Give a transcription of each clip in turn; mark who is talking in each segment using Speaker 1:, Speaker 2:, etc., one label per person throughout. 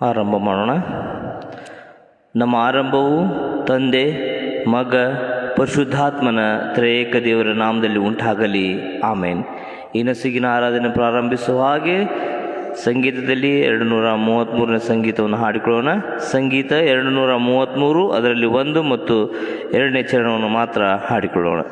Speaker 1: ಆರಂಭ ಮಾಡೋಣ. ನಮ್ಮ ಆರಂಭವು ತಂದೆ, ಮಗ, ಪರಿಶುದ್ಧಾತ್ಮನ ತ್ರಿಯೇಕ ದೇವರ ನಾಮದಲ್ಲಿ ಉಂಟಾಗಲಿ. ಆಮೇನ್. ಈ ನಸುಕಿನ ಆರಾಧನೆ ಪ್ರಾರಂಭಿಸುವ ಹಾಗೆ ಸಂಗೀತದಲ್ಲಿ 233ನೇ ಸಂಗೀತವನ್ನು ಹಾಡಿಕೊಳ್ಳೋಣ. ಸಂಗೀತ 233, ಅದರಲ್ಲಿ 1 ಮತ್ತು 2ನೇ ಚರಣವನ್ನು ಮಾತ್ರ ಹಾಡಿಕೊಳ್ಳೋಣ.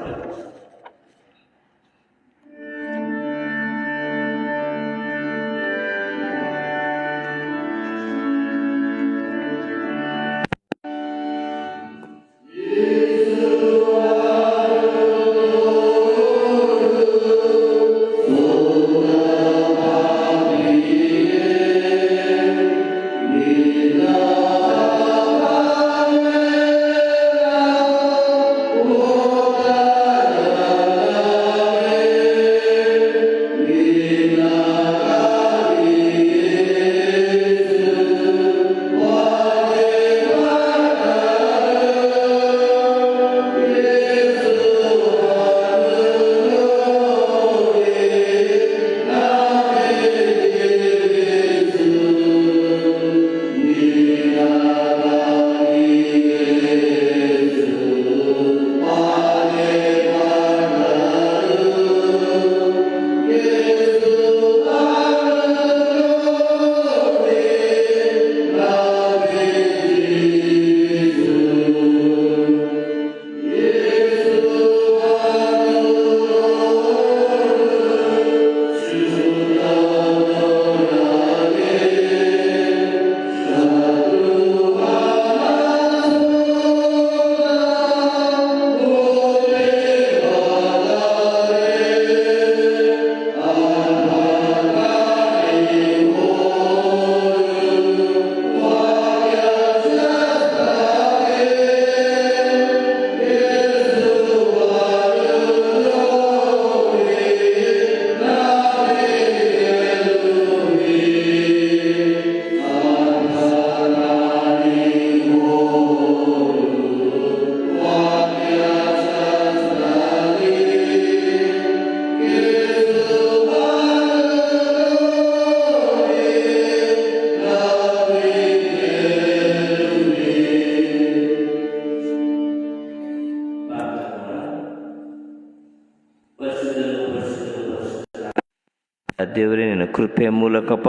Speaker 1: ದೇವರೇ, ನಿನ್ನ ಕೃಪೆಯ ಮೂಲಕಪ್ಪ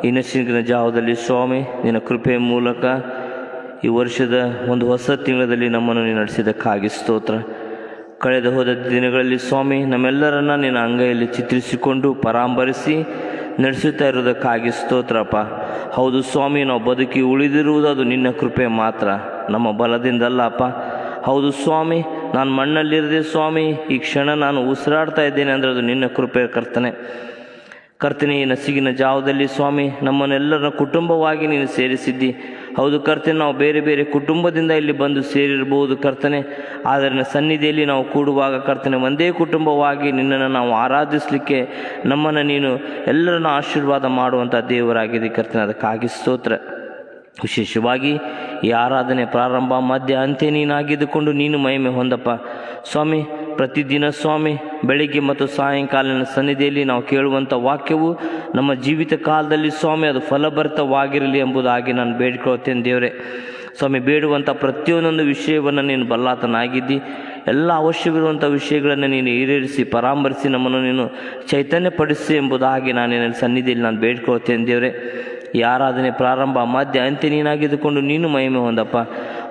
Speaker 1: ಈ ನಸುಕಿನ ಜಾವದಲ್ಲಿ ಸ್ವಾಮಿ, ನಿನ್ನ ಕೃಪೆಯ ಮೂಲಕ ಈ ವರ್ಷದ ಒಂದು ಹೊಸ ತಿಂಗಳಲ್ಲಿ ನಮ್ಮನ್ನು ನೀನು ನಡೆಸಿದ್ದಕ್ಕಾಗಿ ಸ್ತೋತ್ರ. ಕಳೆದ ಹೋದ ದಿನಗಳಲ್ಲಿ ಸ್ವಾಮಿ, ನಮ್ಮೆಲ್ಲರನ್ನ ನಿನ್ನ ಅಂಗೈಯಲ್ಲಿ ಚಿತ್ರಿಸಿಕೊಂಡು ಪರಾಂಬರಿಸಿ ನಡೆಸುತ್ತಾ ಇರೋದಕ್ಕಾಗಿ ಸ್ತೋತ್ರಪ್ಪ. ಹೌದು ಸ್ವಾಮಿ, ನಾವು ಬದುಕಿ ಉಳಿದಿರುವುದು ಅದು ನಿನ್ನ ಕೃಪೆ ಮಾತ್ರ, ನಮ್ಮ ಬಲದಿಂದಲ್ಲಪ್ಪ. ಹೌದು ಸ್ವಾಮಿ, ನಾನು ಮಣ್ಣಲ್ಲಿರದೆ ಸ್ವಾಮಿ ಈ ಕ್ಷಣ ನಾನು ಉಸಿರಾಡ್ತಾ ಇದ್ದೇನೆ ಅಂದರೆ ಅದು ನಿನ್ನ ಕೃಪೆ ಕರ್ತನೆ. ಈ ನಸುಕಿನ ಜಾವದಲ್ಲಿ ಸ್ವಾಮಿ, ನಮ್ಮನ್ನೆಲ್ಲರನ್ನ ಕುಟುಂಬವಾಗಿ ನೀನು ಸೇರಿಸಿದ್ದಿ. ಹೌದು ಕರ್ತನೆ, ನಾವು ಬೇರೆ ಬೇರೆ ಕುಟುಂಬದಿಂದ ಇಲ್ಲಿ ಬಂದು ಸೇರಿರ್ಬೋದು ಕರ್ತನೆ, ಆದರೆ ಸನ್ನಿಧಿಯಲ್ಲಿ ನಾವು ಕೂಡುವಾಗ ಕರ್ತನೆ ಒಂದೇ ಕುಟುಂಬವಾಗಿ ನಿನ್ನನ್ನು ನಾವು ಆರಾಧಿಸಲಿಕ್ಕೆ ನಮ್ಮನ್ನು ನೀನು ಎಲ್ಲರನ್ನ ಆಶೀರ್ವಾದ ಮಾಡುವಂಥ ದೇವರಾಗಿದೆ ಕರ್ತನೆ. ಅದಕ್ಕಾಗಿ ಸ್ತೋತ್ರ. ವಿಶೇಷವಾಗಿ ಈ ಆರಾಧನೆ ಪ್ರಾರಂಭ, ಮಧ್ಯ, ಅಂತ್ಯ ನೀನಾಗಿದ್ದುಕೊಂಡು ನೀನು ಮಹಿಮೆ ಹೊಂದಪ್ಪ ಸ್ವಾಮಿ. ಪ್ರತಿದಿನ ಸ್ವಾಮಿ ಬೆಳಿಗ್ಗೆ ಮತ್ತು ಸಾಯಂಕಾಲಿನ ಸನ್ನಿಧಿಯಲ್ಲಿ ನಾವು ಕೇಳುವಂಥ ವಾಕ್ಯವು ನಮ್ಮ ಜೀವಿತ ಕಾಲದಲ್ಲಿ ಸ್ವಾಮಿ ಅದು ಫಲಭರಿತವಾಗಿರಲಿ ಎಂಬುದಾಗಿ ನಾನು ಬೇಡ್ಕೊಳ್ತೇನೆ ದೇವರೇ. ಸ್ವಾಮಿ, ಬೇಡುವಂಥ ಪ್ರತಿಯೊಂದೊಂದು ವಿಷಯವನ್ನು ನೀನು ಬಲ್ಲಾತನಾಗಿದ್ದಿ. ಎಲ್ಲ ಅವಶ್ಯವಿರುವಂಥ ವಿಷಯಗಳನ್ನು ನೀನು ಈಡೇರಿಸಿ ಪರಾಮರಿಸಿ ನಮ್ಮನ್ನು ನೀನು ಚೈತನ್ಯಪಡಿಸಿ ಎಂಬುದಾಗಿ ನಾನು ಸನ್ನಿಧಿಯಲ್ಲಿ ನಾನು ಬೇಡ್ಕೊಳ್ತೇನೆ ದೇವರೇ. ಈ ಆರಾಧನೆ ಪ್ರಾರಂಭ, ಮಧ್ಯ, ಅಂತ್ಯ ನೀನಾಗಿದ್ದುಕೊಂಡು ನೀನು ಮಹಿಮೆ ಹೊಂದಪ್ಪ.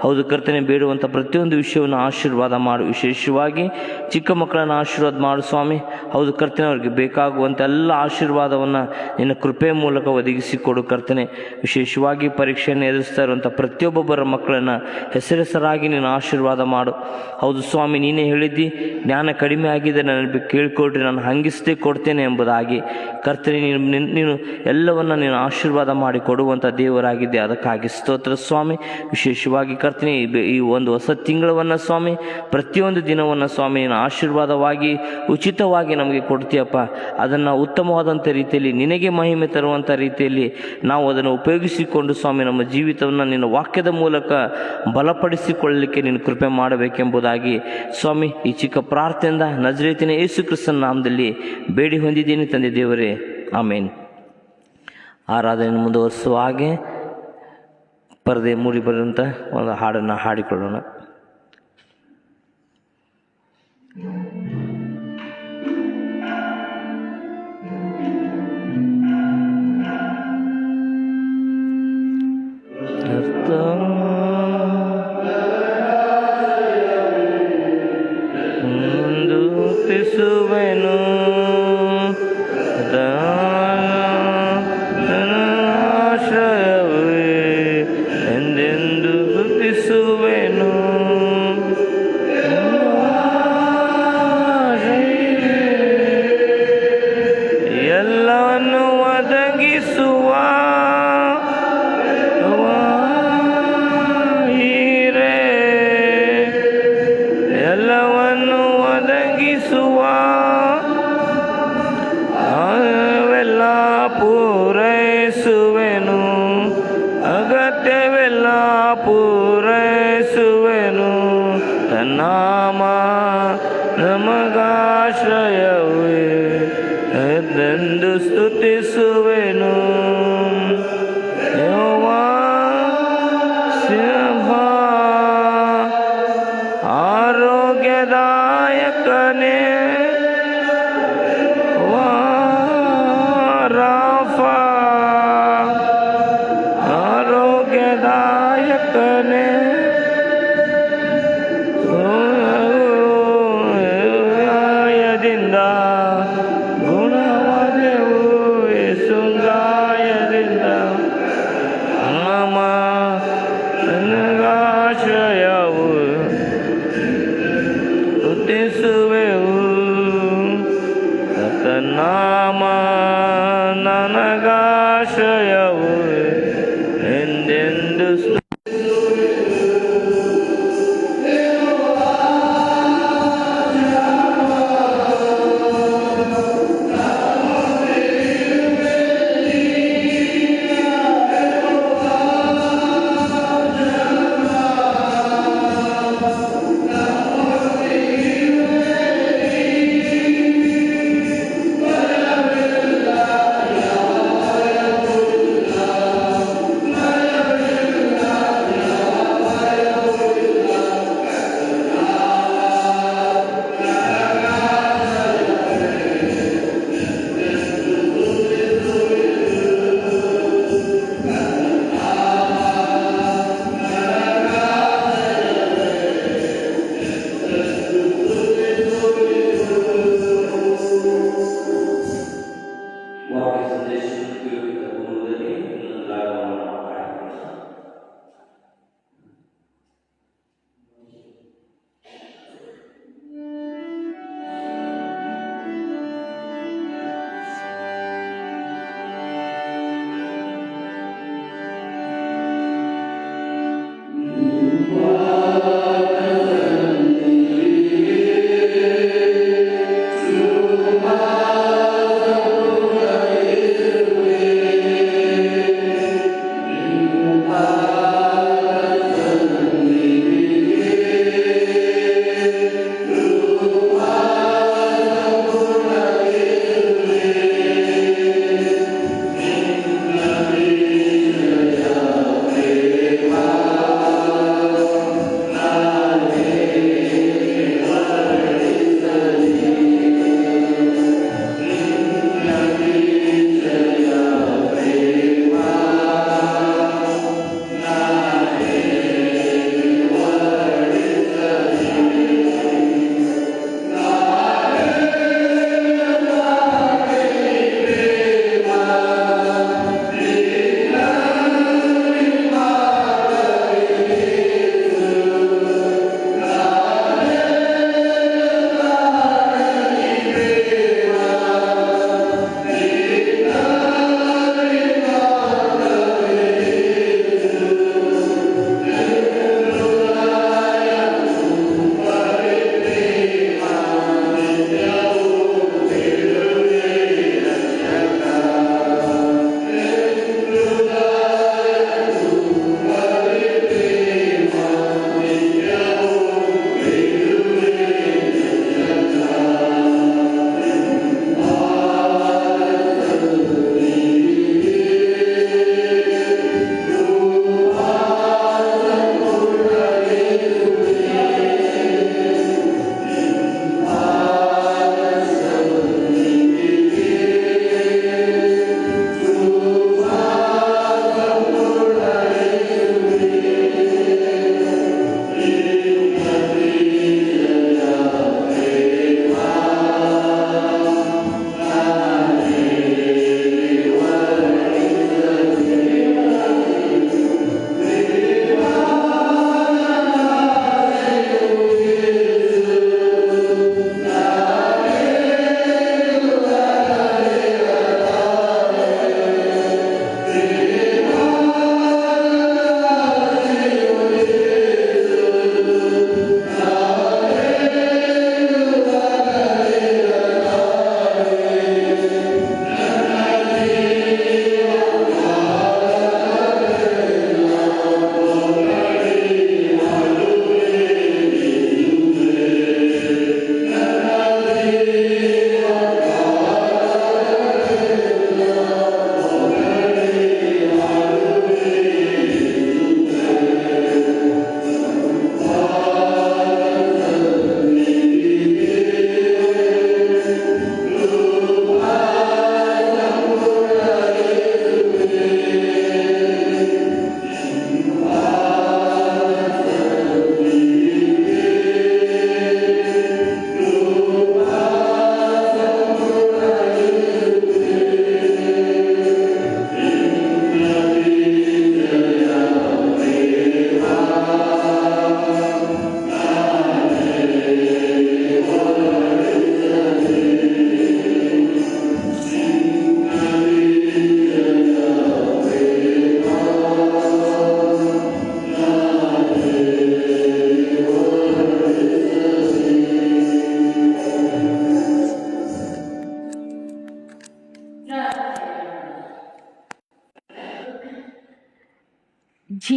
Speaker 1: ಹೌದು ಕರ್ತನೆ, ಬೇಡುವಂಥ ಪ್ರತಿಯೊಂದು ವಿಷಯವನ್ನು ಆಶೀರ್ವಾದ ಮಾಡು. ವಿಶೇಷವಾಗಿ ಚಿಕ್ಕ ಮಕ್ಕಳನ್ನು ಆಶೀರ್ವಾದ ಮಾಡು ಸ್ವಾಮಿ. ಹೌದು ಕರ್ತನೆ, ಅವ್ರಿಗೆ ಬೇಕಾಗುವಂಥ ಎಲ್ಲ ಆಶೀರ್ವಾದವನ್ನು ನಿನ್ನ ಕೃಪೆಯ ಮೂಲಕ ಒದಗಿಸಿಕೊಡು ಕರ್ತನೆ. ವಿಶೇಷವಾಗಿ ಪರೀಕ್ಷೆಯನ್ನು ಎದುರಿಸ್ತಾ ಇರುವಂಥ ಪ್ರತಿಯೊಬ್ಬೊಬ್ಬರ ಮಕ್ಕಳನ್ನು ಹೆಸರಾಗಿ ನೀನು ಆಶೀರ್ವಾದ ಮಾಡು. ಹೌದು ಸ್ವಾಮಿ, ನೀನೇ ಹೇಳಿದ್ದಿ, ಜ್ಞಾನ ಕಡಿಮೆ ಆಗಿದೆ, ನನಗೆ ಕೇಳಿಕೊಡ್ರಿ, ನಾನು ಹಂಗಿಸದೇ ಕೊಡ್ತೇನೆ ಎಂಬುದಾಗಿ ಕರ್ತನೆ. ನೀನು ಎಲ್ಲವನ್ನು ನೀನು ಆಶೀರ್ವಾದ ಮಾಡಿ ಕೊಡುವಂಥ ದೇವರಾಗಿದ್ದೆ. ಅದಕ್ಕಾಗಿ ಸ್ತೋತ್ರ ಸ್ವಾಮಿ. ವಿಶೇಷವಾಗಿ ಕರ್ತನೆ, ಈ ಒಂದು ಹೊಸ ತಿಂಗಳವನ್ನು ಸ್ವಾಮಿ, ಪ್ರತಿಯೊಂದು ದಿನವನ್ನು ಸ್ವಾಮಿ ನೀನು ಆಶೀರ್ವಾದವಾಗಿ ಉಚಿತವಾಗಿ ನಮಗೆ ಕೊಡ್ತೀಯಪ್ಪ. ಅದನ್ನು ಉತ್ತಮವಾದಂಥ ರೀತಿಯಲ್ಲಿ ನಿನಗೆ ಮಹಿಮೆ ತರುವಂಥ ರೀತಿಯಲ್ಲಿ ನಾವು ಅದನ್ನು ಉಪಯೋಗಿಸಿಕೊಂಡು ಸ್ವಾಮಿ ನಮ್ಮ ಜೀವಿತವನ್ನು ನಿನ್ನ ವಾಕ್ಯದ ಮೂಲಕ ಬಲಪಡಿಸಿಕೊಳ್ಳಲಿಕ್ಕೆ ನೀನು ಕೃಪೆ ಮಾಡಬೇಕೆಂಬುದಾಗಿ ಸ್ವಾಮಿ ಈ ಚಿಕ್ಕ ಪ್ರಾರ್ಥನೆಯಿಂದ ನಜರೇತಿನ ಯೇಸು ಕ್ರಿಸ್ತನ ನಾಮದಲ್ಲಿ ಬೇಡಿ ಹೊಂದಿದ್ದೇನೆ ತಂದೆ ದೇವರೇ. ಆಮೇನ್. ಆರಾಧನೆ ಮುಂದುವರಿಸುವ ಹಾಗೆ ಪರದೆ ಮೂಡಿ ಬರೆದಂಥ ಒಂದು ಹಾಡನ್ನು ಹಾಡಿಕೊಳ್ಳೋಣ. ಸ್ತುತಿಸುವೆನು ಆಶ್ರಯವೇ ಎಂದೆಂದು ಸ್ತುತಿಸುವೆನು. ಎಲ್ಲವನ್ನು ಒದಗಿಸುವ ಎಲ್ಲವನ್ನು ಒದಗಿಸುವ ಅವೆಲ್ಲ ಪೂರೈಸುವೆನು, ಅಗತ್ಯವೆಲ್ಲ ಪೂರೈಸುವೆನು. ತನ್ನಾಮ ನಮಗಾಶ್ರಯವೇ ಎಂದೆಂದು ಸ್ತುತಿಸುವೆನು. ಯೆಹೋವಾ ಸಿಂಹ ಆರೋಗ್ಯದಾಯಕನೇ, ರಾಫಾ ಆರೋಗ್ಯದಾಯಕನೇ, ಗಾಯದಿಂದ ಗುಣವಾದೆವು, ಯೇಸುಗಾಯದಿಂದ ನಮ್ಮ ನನಗಾಶ್ರಯವು ಸ್ತುತಿಸುವೆವು. ನಾಮ ನನಗಾಶ್ರಯವು ಎಂದೆಂದು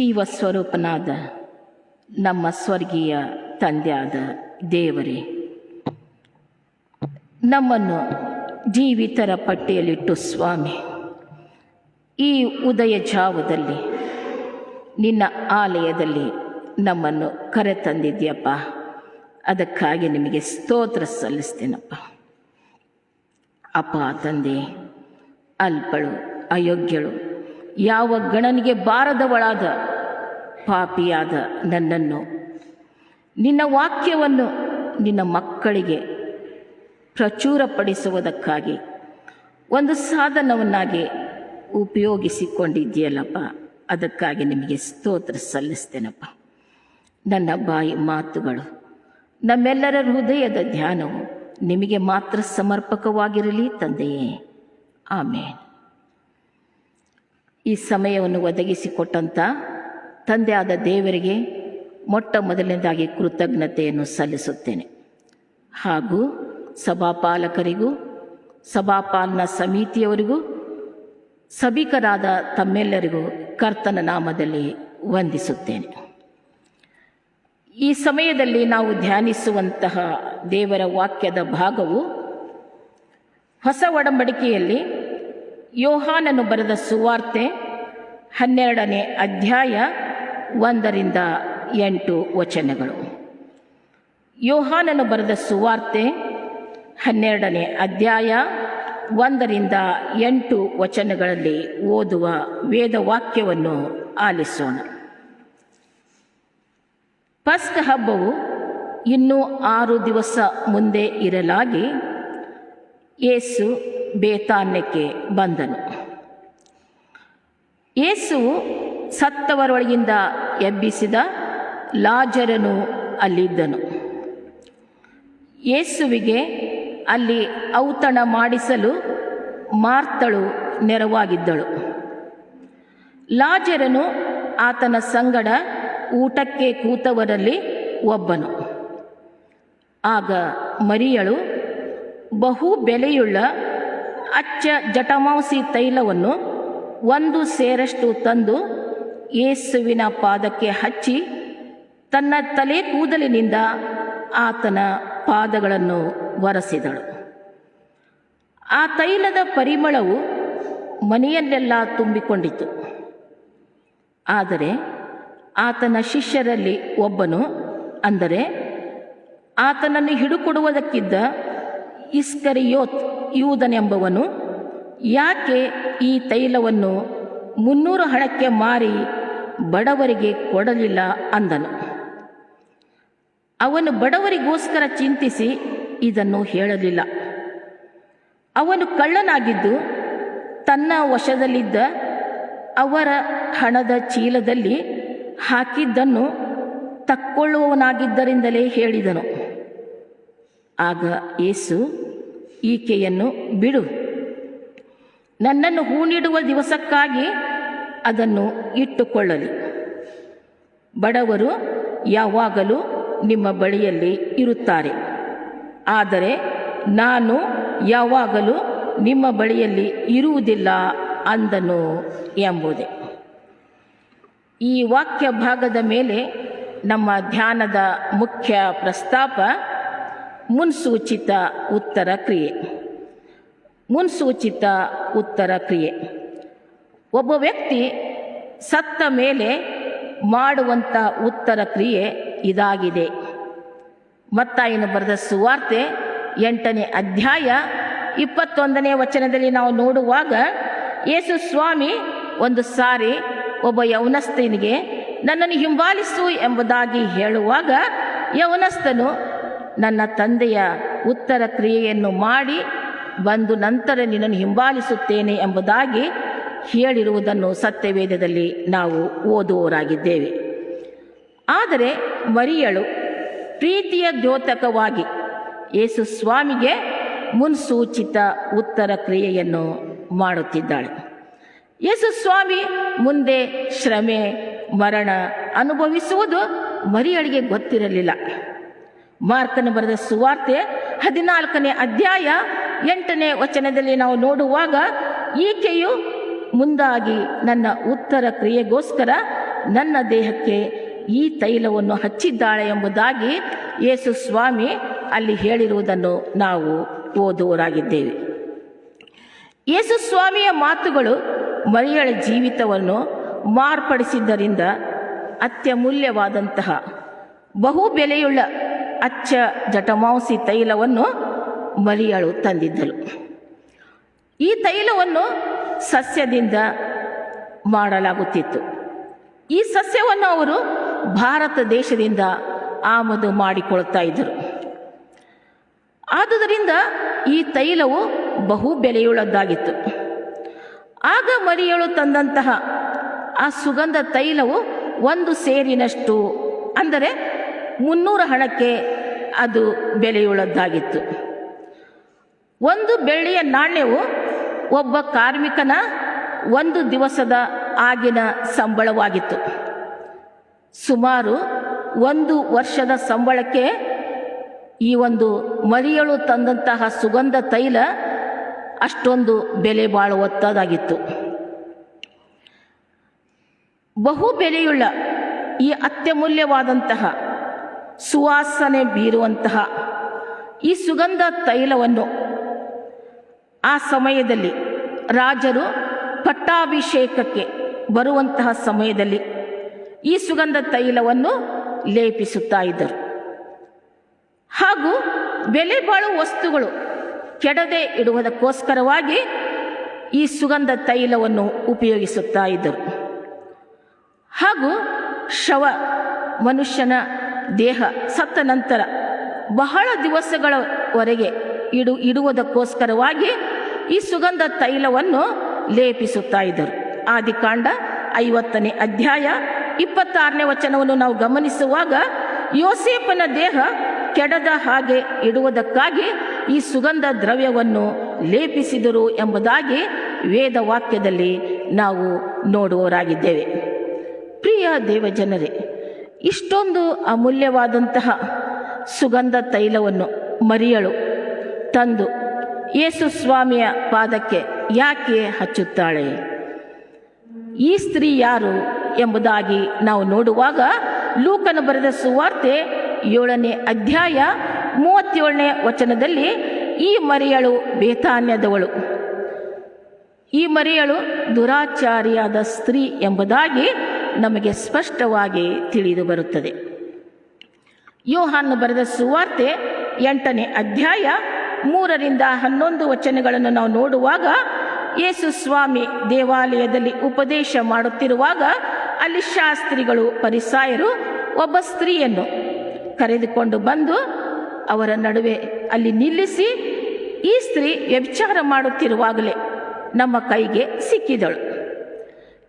Speaker 2: ಜೀವ ಸ್ವರೂಪನಾದ ನಮ್ಮ ಸ್ವರ್ಗೀಯ ತಂದೆಯಾದ ದೇವರೇ, ನಮ್ಮನ್ನು ಜೀವಿತರ ಪಟ್ಟಿಯಲ್ಲಿಟ್ಟು ಸ್ವಾಮಿ, ಈ ಉದಯ ಜಾವದಲ್ಲಿ ನಿನ್ನ ಆಲಯದಲ್ಲಿ ನಮ್ಮನ್ನು ಕರೆತಂದಿದ್ಯಪ್ಪ. ಅದಕ್ಕಾಗಿ ನಿಮಗೆ ಸ್ತೋತ್ರ ಸಲ್ಲಿಸ್ತೇನಪ್ಪ. ಅಪ್ಪ ತಂದೆ, ಅಲ್ಪಳು ಅಯೋಗ್ಯಳು, ಯಾವ ಗಣನಿಗೆ ಬಾರದವಳಾದ ಪಾಪಿಯಾದ ನನ್ನನ್ನು ನಿನ್ನ ವಾಕ್ಯವನ್ನು ನಿನ್ನ ಮಕ್ಕಳಿಗೆ ಪ್ರಚುರಪಡಿಸುವುದಕ್ಕಾಗಿ ಒಂದು ಸಾಧನವನ್ನಾಗಿ ಉಪಯೋಗಿಸಿಕೊಂಡಿದ್ದೀಯಲ್ಲಪ್ಪ. ಅದಕ್ಕಾಗಿ ನಿಮಗೆ ಸ್ತೋತ್ರ ಸಲ್ಲಿಸ್ತೇನಪ್ಪ. ನನ್ನ ಬಾಯಿ ಮಾತುಗಳು, ನಮ್ಮೆಲ್ಲರ ಹೃದಯದ ಧ್ಯಾನವು ನಿಮಗೆ ಮಾತ್ರ ಸಮರ್ಪಕವಾಗಿರಲಿ ತಂದೆಯೇ. ಆಮೇನ್. ಈ ಸಮಯವನ್ನು ಒದಗಿಸಿಕೊಟ್ಟಂಥ ತಂದೆಯಾದ ದೇವರಿಗೆ ಮೊಟ್ಟ ಮೊದಲನೇದಾಗಿ ಕೃತಜ್ಞತೆಯನ್ನು ಸಲ್ಲಿಸುತ್ತೇನೆ. ಹಾಗೂ ಸಭಾಪಾಲಕರಿಗೂ ಸಭಾಪಾಲನಾ ಸಮಿತಿಯವರಿಗೂ ಸಭಿಕರಾದ ತಮ್ಮೆಲ್ಲರಿಗೂ ಕರ್ತನ ನಾಮದಲ್ಲಿ ವಂದಿಸುತ್ತೇನೆ. ಈ ಸಮಯದಲ್ಲಿ ನಾವು ಧ್ಯಾನಿಸುವಂತಹ ದೇವರ ವಾಕ್ಯದ ಭಾಗವು ಹೊಸ ಒಡಂಬಡಿಕೆಯಲ್ಲಿ ಯೋಹಾನನು ಬರೆದ ಸುವಾರ್ತೆ 12ನೇ ಅಧ್ಯಾಯ 1-8 ಯೋಹಾನನು ಬರೆದ ಸುವಾರ್ತೆ 12ನೇ ಅಧ್ಯಾಯ 1-8 ಓದುವ ವೇದವಾಕ್ಯವನ್ನು ಆಲಿಸೋಣ. ಪಸ್ಕ ಹಬ್ಬವು ಇನ್ನೂ 6 ದಿವಸ ಮುಂದೆ ಇರಲಾಗಿ ಯೇಸು ಬೇತಾನ್ಯಕ್ಕೆ ಬಂದನು. ಯೇಸುವು ಸತ್ತವರೊಳಗಿಂದ ಎಬ್ಬಿಸಿದ ಲಾಜರನು ಅಲ್ಲಿದ್ದನು. ಯೇಸುವಿಗೆ ಅಲ್ಲಿ ಔತಣ ಮಾಡಿಸಲು ಮಾರ್ತಳು ನೆರವಾಗಿದ್ದಳು. ಲಾಜರನು ಆತನ ಸಂಗಡ ಊಟಕ್ಕೆ ಕೂತವರಲ್ಲಿ ಒಬ್ಬನು. ಆಗ ಮರಿಯಳು ಬಹು ಬೆಲೆಯುಳ್ಳ ಅಚ್ಚ ಜಟಮಾಂಸಿ ತೈಲವನ್ನು 1 ಸೇರಷ್ಟು ತಂದು ಯೇಸುವಿನ ಪಾದಕ್ಕೆ ಹಚ್ಚಿ ತನ್ನ ತಲೆ ಕೂದಲಿನಿಂದ ಆತನ ಪಾದಗಳನ್ನು ಒರೆಸಿದಳು. ಆ ತೈಲದ ಪರಿಮಳವು ಮನೆಯಲ್ಲೆಲ್ಲ ತುಂಬಿಕೊಂಡಿತು. ಆದರೆ ಆತನ ಶಿಷ್ಯರಲ್ಲಿ ಒಬ್ಬನು, ಅಂದರೆ ಆತನನ್ನು ಹಿಡುಕೊಡುವುದಕ್ಕಿದ್ದ ಇಸ್ಕರಿಯೋತ್ ಯೂದನೆಂಬವನು, ಯಾಕೆ ಈ ತೈಲವನ್ನು 300 ಹಣಕ್ಕೆ ಮಾರಿ ಬಡವರಿಗೆ ಕೊಡಲಿಲ್ಲ ಅಂದನು. ಅವನು ಬಡವರಿಗೋಸ್ಕರ ಚಿಂತಿಸಿ ಇದನ್ನು ಹೇಳಲಿಲ್ಲ. ಅವನು ಕಳ್ಳನಾಗಿದ್ದು ತನ್ನ ವಶದಲ್ಲಿದ್ದ ಅವರ ಹಣದ ಚೀಲದಲ್ಲಿ ಹಾಕಿದ್ದನ್ನು ತಕ್ಕೊಳ್ಳುವವನಾಗಿದ್ದರಿಂದಲೇ ಹೇಳಿದನು. ಆಗ ಯೇಸು, ಈಕೆಯನ್ನು ಬಿಡು, ನನ್ನನ್ನು ಹೂಣಿಡುವ ದಿವಸಕ್ಕಾಗಿ ಅದನ್ನು ಇಟ್ಟುಕೊಳ್ಳಲಿ. ಬಡವರು ಯಾವಾಗಲೂ ನಿಮ್ಮ ಬಳಿಯಲ್ಲಿ ಇರುತ್ತಾರೆ, ಆದರೆ ನಾನು ಯಾವಾಗಲೂ ನಿಮ್ಮ ಬಳಿಯಲ್ಲಿ ಇರುವುದಿಲ್ಲ ಅಂದನು ಎಂಬುದೇ. ಈ ವಾಕ್ಯ ಭಾಗದ ಮೇಲೆ ನಮ್ಮ ಧ್ಯಾನದ ಮುಖ್ಯ ಪ್ರಸ್ತಾಪ ಮುನ್ಸೂಚಿತ ಉತ್ತರ ಕ್ರಿಯೆ. ಮುನ್ಸೂಚಿತ ಉತ್ತರ ಕ್ರಿಯೆ ಒಬ್ಬ ವ್ಯಕ್ತಿ ಸತ್ತ ಮೇಲೆ ಮಾಡುವಂಥ ಉತ್ತರ ಕ್ರಿಯೆ ಇದಾಗಿದೆ. ಮತ್ತಾಯನು ಬರೆದ ಸುವಾರ್ತೆ 8ನೇ ಅಧ್ಯಾಯ 21ನೇ ವಚನದಲ್ಲಿ ನಾವು ನೋಡುವಾಗ, ಯೇಸು ಸ್ವಾಮಿ ಒಂದು ಸಾರಿ ಒಬ್ಬ ಯೌವನಸ್ಥನಿಗೆ ನನ್ನನ್ನು ಹಿಂಬಾಲಿಸು ಎಂಬುದಾಗಿ ಹೇಳುವಾಗ, ಯೌವನಸ್ಥನು ನನ್ನ ತಂದೆಯ ಉತ್ತರ ಕ್ರಿಯೆಯನ್ನು ಮಾಡಿ ಬಂದು ನಂತರ ನಿನ್ನನ್ನು ಹಿಂಬಾಲಿಸುತ್ತೇನೆ ಎಂಬುದಾಗಿ ಹೇಳಿರುವುದನ್ನು ಸತ್ಯವೇದದಲ್ಲಿ ನಾವು ಓದುವವರಾಗಿದ್ದೇವೆ. ಆದರೆ ಮರಿಯಳು ಪ್ರೀತಿಯ ದ್ಯೋತಕವಾಗಿ ಯೇಸು ಸ್ವಾಮಿಗೆ ಮುನ್ಸೂಚಿತ ಉತ್ತರ ಕ್ರಿಯೆಯನ್ನು ಮಾಡುತ್ತಿದ್ದಾಳೆ. ಯೇಸು ಸ್ವಾಮಿ ಮುಂದೆ ಶ್ರಮೆ ಮರಣ ಅನುಭವಿಸುವುದು ಮರಿಯಳಿಗೆ ಗೊತ್ತಿರಲಿಲ್ಲ. ಮಾರ್ಕನು ಬರೆದ ಸುವಾರ್ತೆ 14ನೇ ಅಧ್ಯಾಯ 8ನೇ ವಚನದಲ್ಲಿ ನಾವು ನೋಡುವಾಗ, ಈಕೆಯು ಮುಂದಾಗಿ ನನ್ನ ಉತ್ತರ ಕ್ರಿಯೆಗೋಸ್ಕರ ನನ್ನ ದೇಹಕ್ಕೆ ಈ ತೈಲವನ್ನು ಹಚ್ಚಿದ್ದಾಳೆ ಎಂಬುದಾಗಿ ಯೇಸು ಸ್ವಾಮಿ ಅಲ್ಲಿ ಹೇಳಿರುವುದನ್ನು ನಾವು ಓದುವರಾಗಿದ್ದೇವೆ. ಯೇಸು ಸ್ವಾಮಿಯ ಮಾತುಗಳು ಮರಿಯಳ ಜೀವಿತವನ್ನು ಮಾರ್ಪಡಿಸಿದ್ದರಿಂದ ಅತ್ಯಮೂಲ್ಯವಾದಂತಹ ಬಹು ಬೆಲೆಯುಳ್ಳ ಅಚ್ಚ ಜಟಮಾಂಸಿ ತೈಲವನ್ನು ಮರಿಯಳು ತಂದಿದ್ದಳು. ಈ ತೈಲವನ್ನು ಸಸ್ಯದಿಂದ ಮಾಡಲಾಗುತ್ತಿತ್ತು. ಈ ಸಸ್ಯವನ್ನು ಅವರು ಭಾರತ ದೇಶದಿಂದ ಆಮದು ಮಾಡಿಕೊಳ್ತಾ ಇದ್ದರು. ಆದುದರಿಂದ ಈ ತೈಲವು ಬಹು ಬೆಲೆಯುಳ್ಳದ್ದಾಗಿತ್ತು. ಆಗ ಮರಿಯಳು ತಂದಂತಹ ಆ ಸುಗಂಧ ತೈಲವು ಒಂದು ಸೇರಿನಷ್ಟು, ಅಂದರೆ 300 ಹಣಕ್ಕೆ ಅದು ಬೆಲೆಯುಳ್ಳದ್ದಾಗಿತ್ತು. ಒಂದು ಬೆಳ್ಳಿಯ ನಾಣ್ಯವು ಒಬ್ಬ ಕಾರ್ಮಿಕನ ಒಂದು ದಿವಸದ ಆಗಿನ ಸಂಬಳವಾಗಿತ್ತು. ಸುಮಾರು 1 ವರ್ಷದ ಸಂಬಳಕ್ಕೆ ಈ ಒಂದು ಮರಿಯಳು ತಂದಂತಹ ಸುಗಂಧ ತೈಲ ಅಷ್ಟೊಂದು ಬೆಲೆ ಬಾಳುವಂಥದ್ದಾಗಿತ್ತು. ಬಹು ಬೆಲೆಯುಳ್ಳ ಈ ಅತ್ಯಮೂಲ್ಯವಾದಂತಹ ಸುವಾಸನೆ ಬೀರುವಂತಹ ಈ ಸುಗಂಧ ತೈಲವನ್ನು ಆ ಸಮಯದಲ್ಲಿ ರಾಜರು ಪಟ್ಟಾಭಿಷೇಕಕ್ಕೆ ಬರುವಂತಹ ಸಮಯದಲ್ಲಿ ಈ ಸುಗಂಧ ತೈಲವನ್ನು ಲೇಪಿಸುತ್ತಾ ಇದ್ದರು. ಹಾಗೂ ಬೆಲೆ ಬಾಳುವ ವಸ್ತುಗಳು ಕೆಡದೆ ಇಡುವುದಕ್ಕೋಸ್ಕರವಾಗಿ ಈ ಸುಗಂಧ ತೈಲವನ್ನು ಉಪಯೋಗಿಸುತ್ತಾ ಇದ್ದರು. ಹಾಗೂ ಮನುಷ್ಯನ ದೇಹ ಸತ್ತ ನಂತರ ಬಹಳ ದಿವಸಗಳವರೆಗೆ ಇಡುವುದಕ್ಕೋಸ್ಕರವಾಗಿ ಈ ಸುಗಂಧ ತೈಲವನ್ನು ಲೇಪಿಸುತ್ತಾ ಇದ್ದರು. ಆದಿಕಾಂಡ 50ನೇ ಅಧ್ಯಾಯ 26ನೇ ವಚನವನ್ನು ನಾವು ಗಮನಿಸುವಾಗ ಯೋಸೇಫನ ದೇಹ ಕೆಡದ ಹಾಗೆ ಇಡುವುದಕ್ಕಾಗಿ ಈ ಸುಗಂಧ ದ್ರವ್ಯವನ್ನು ಲೇಪಿಸಿದರು ಎಂಬುದಾಗಿ ವೇದ ವಾಕ್ಯದಲ್ಲಿ ನಾವು ನೋಡುವವರಾಗಿದ್ದೇವೆ. ಪ್ರಿಯ ದೇವಜನರೇ, ಇಷ್ಟೊಂದು ಅಮೂಲ್ಯವಾದಂತಹ ಸುಗಂಧ ತೈಲವನ್ನು ಮರಿಯಳು ತಂದು ಯೇಸು ಸ್ವಾಮಿಯ ಪಾದಕ್ಕೆ ಯಾಕೆ ಹಚ್ಚುತ್ತಾಳೆ? ಈ ಸ್ತ್ರೀ ಯಾರು ಎಂಬುದಾಗಿ ನಾವು ನೋಡುವಾಗ ಲೂಕನು ಬರೆದ ಸುವಾರ್ತೆ 7ನೇ ಅಧ್ಯಾಯ 37ನೇ ವಚನದಲ್ಲಿ ಈ ಮರಿಯಳು ಬೇತಾನ್ಯದವಳು, ಈ ಮರಿಯಳು ದುರಾಚಾರಿಯಾದ ಸ್ತ್ರೀ ಎಂಬುದಾಗಿ ನಮಗೆ ಸ್ಪಷ್ಟವಾಗಿ ತಿಳಿದು ಬರುತ್ತದೆ. ಯೋಹಾನ ಬರೆದ ಸುವಾರ್ತೆ 8ನೇ ಅಧ್ಯಾಯ 3ರಿಂದ 11 ವಚನಗಳನ್ನು ನಾವು ನೋಡುವಾಗ ಯೇಸು ಸ್ವಾಮಿ ದೇವಾಲಯದಲ್ಲಿ ಉಪದೇಶ ಮಾಡುತ್ತಿರುವಾಗ ಅಲ್ಲಿ ಶಾಸ್ತ್ರಿಗಳು ಫರಿಸಾಯರು ಒಬ್ಬ ಸ್ತ್ರೀಯನ್ನು ಕರೆದುಕೊಂಡು ಬಂದು ಅವರ ನಡುವೆ ಅಲ್ಲಿ ನಿಲ್ಲಿಸಿ, ಈ ಸ್ತ್ರೀ ವ್ಯಭಿಚಾರ ಮಾಡುತ್ತಿರುವಾಗಲೇ ನಮ್ಮ ಕೈಗೆ ಸಿಕ್ಕಿದಳು,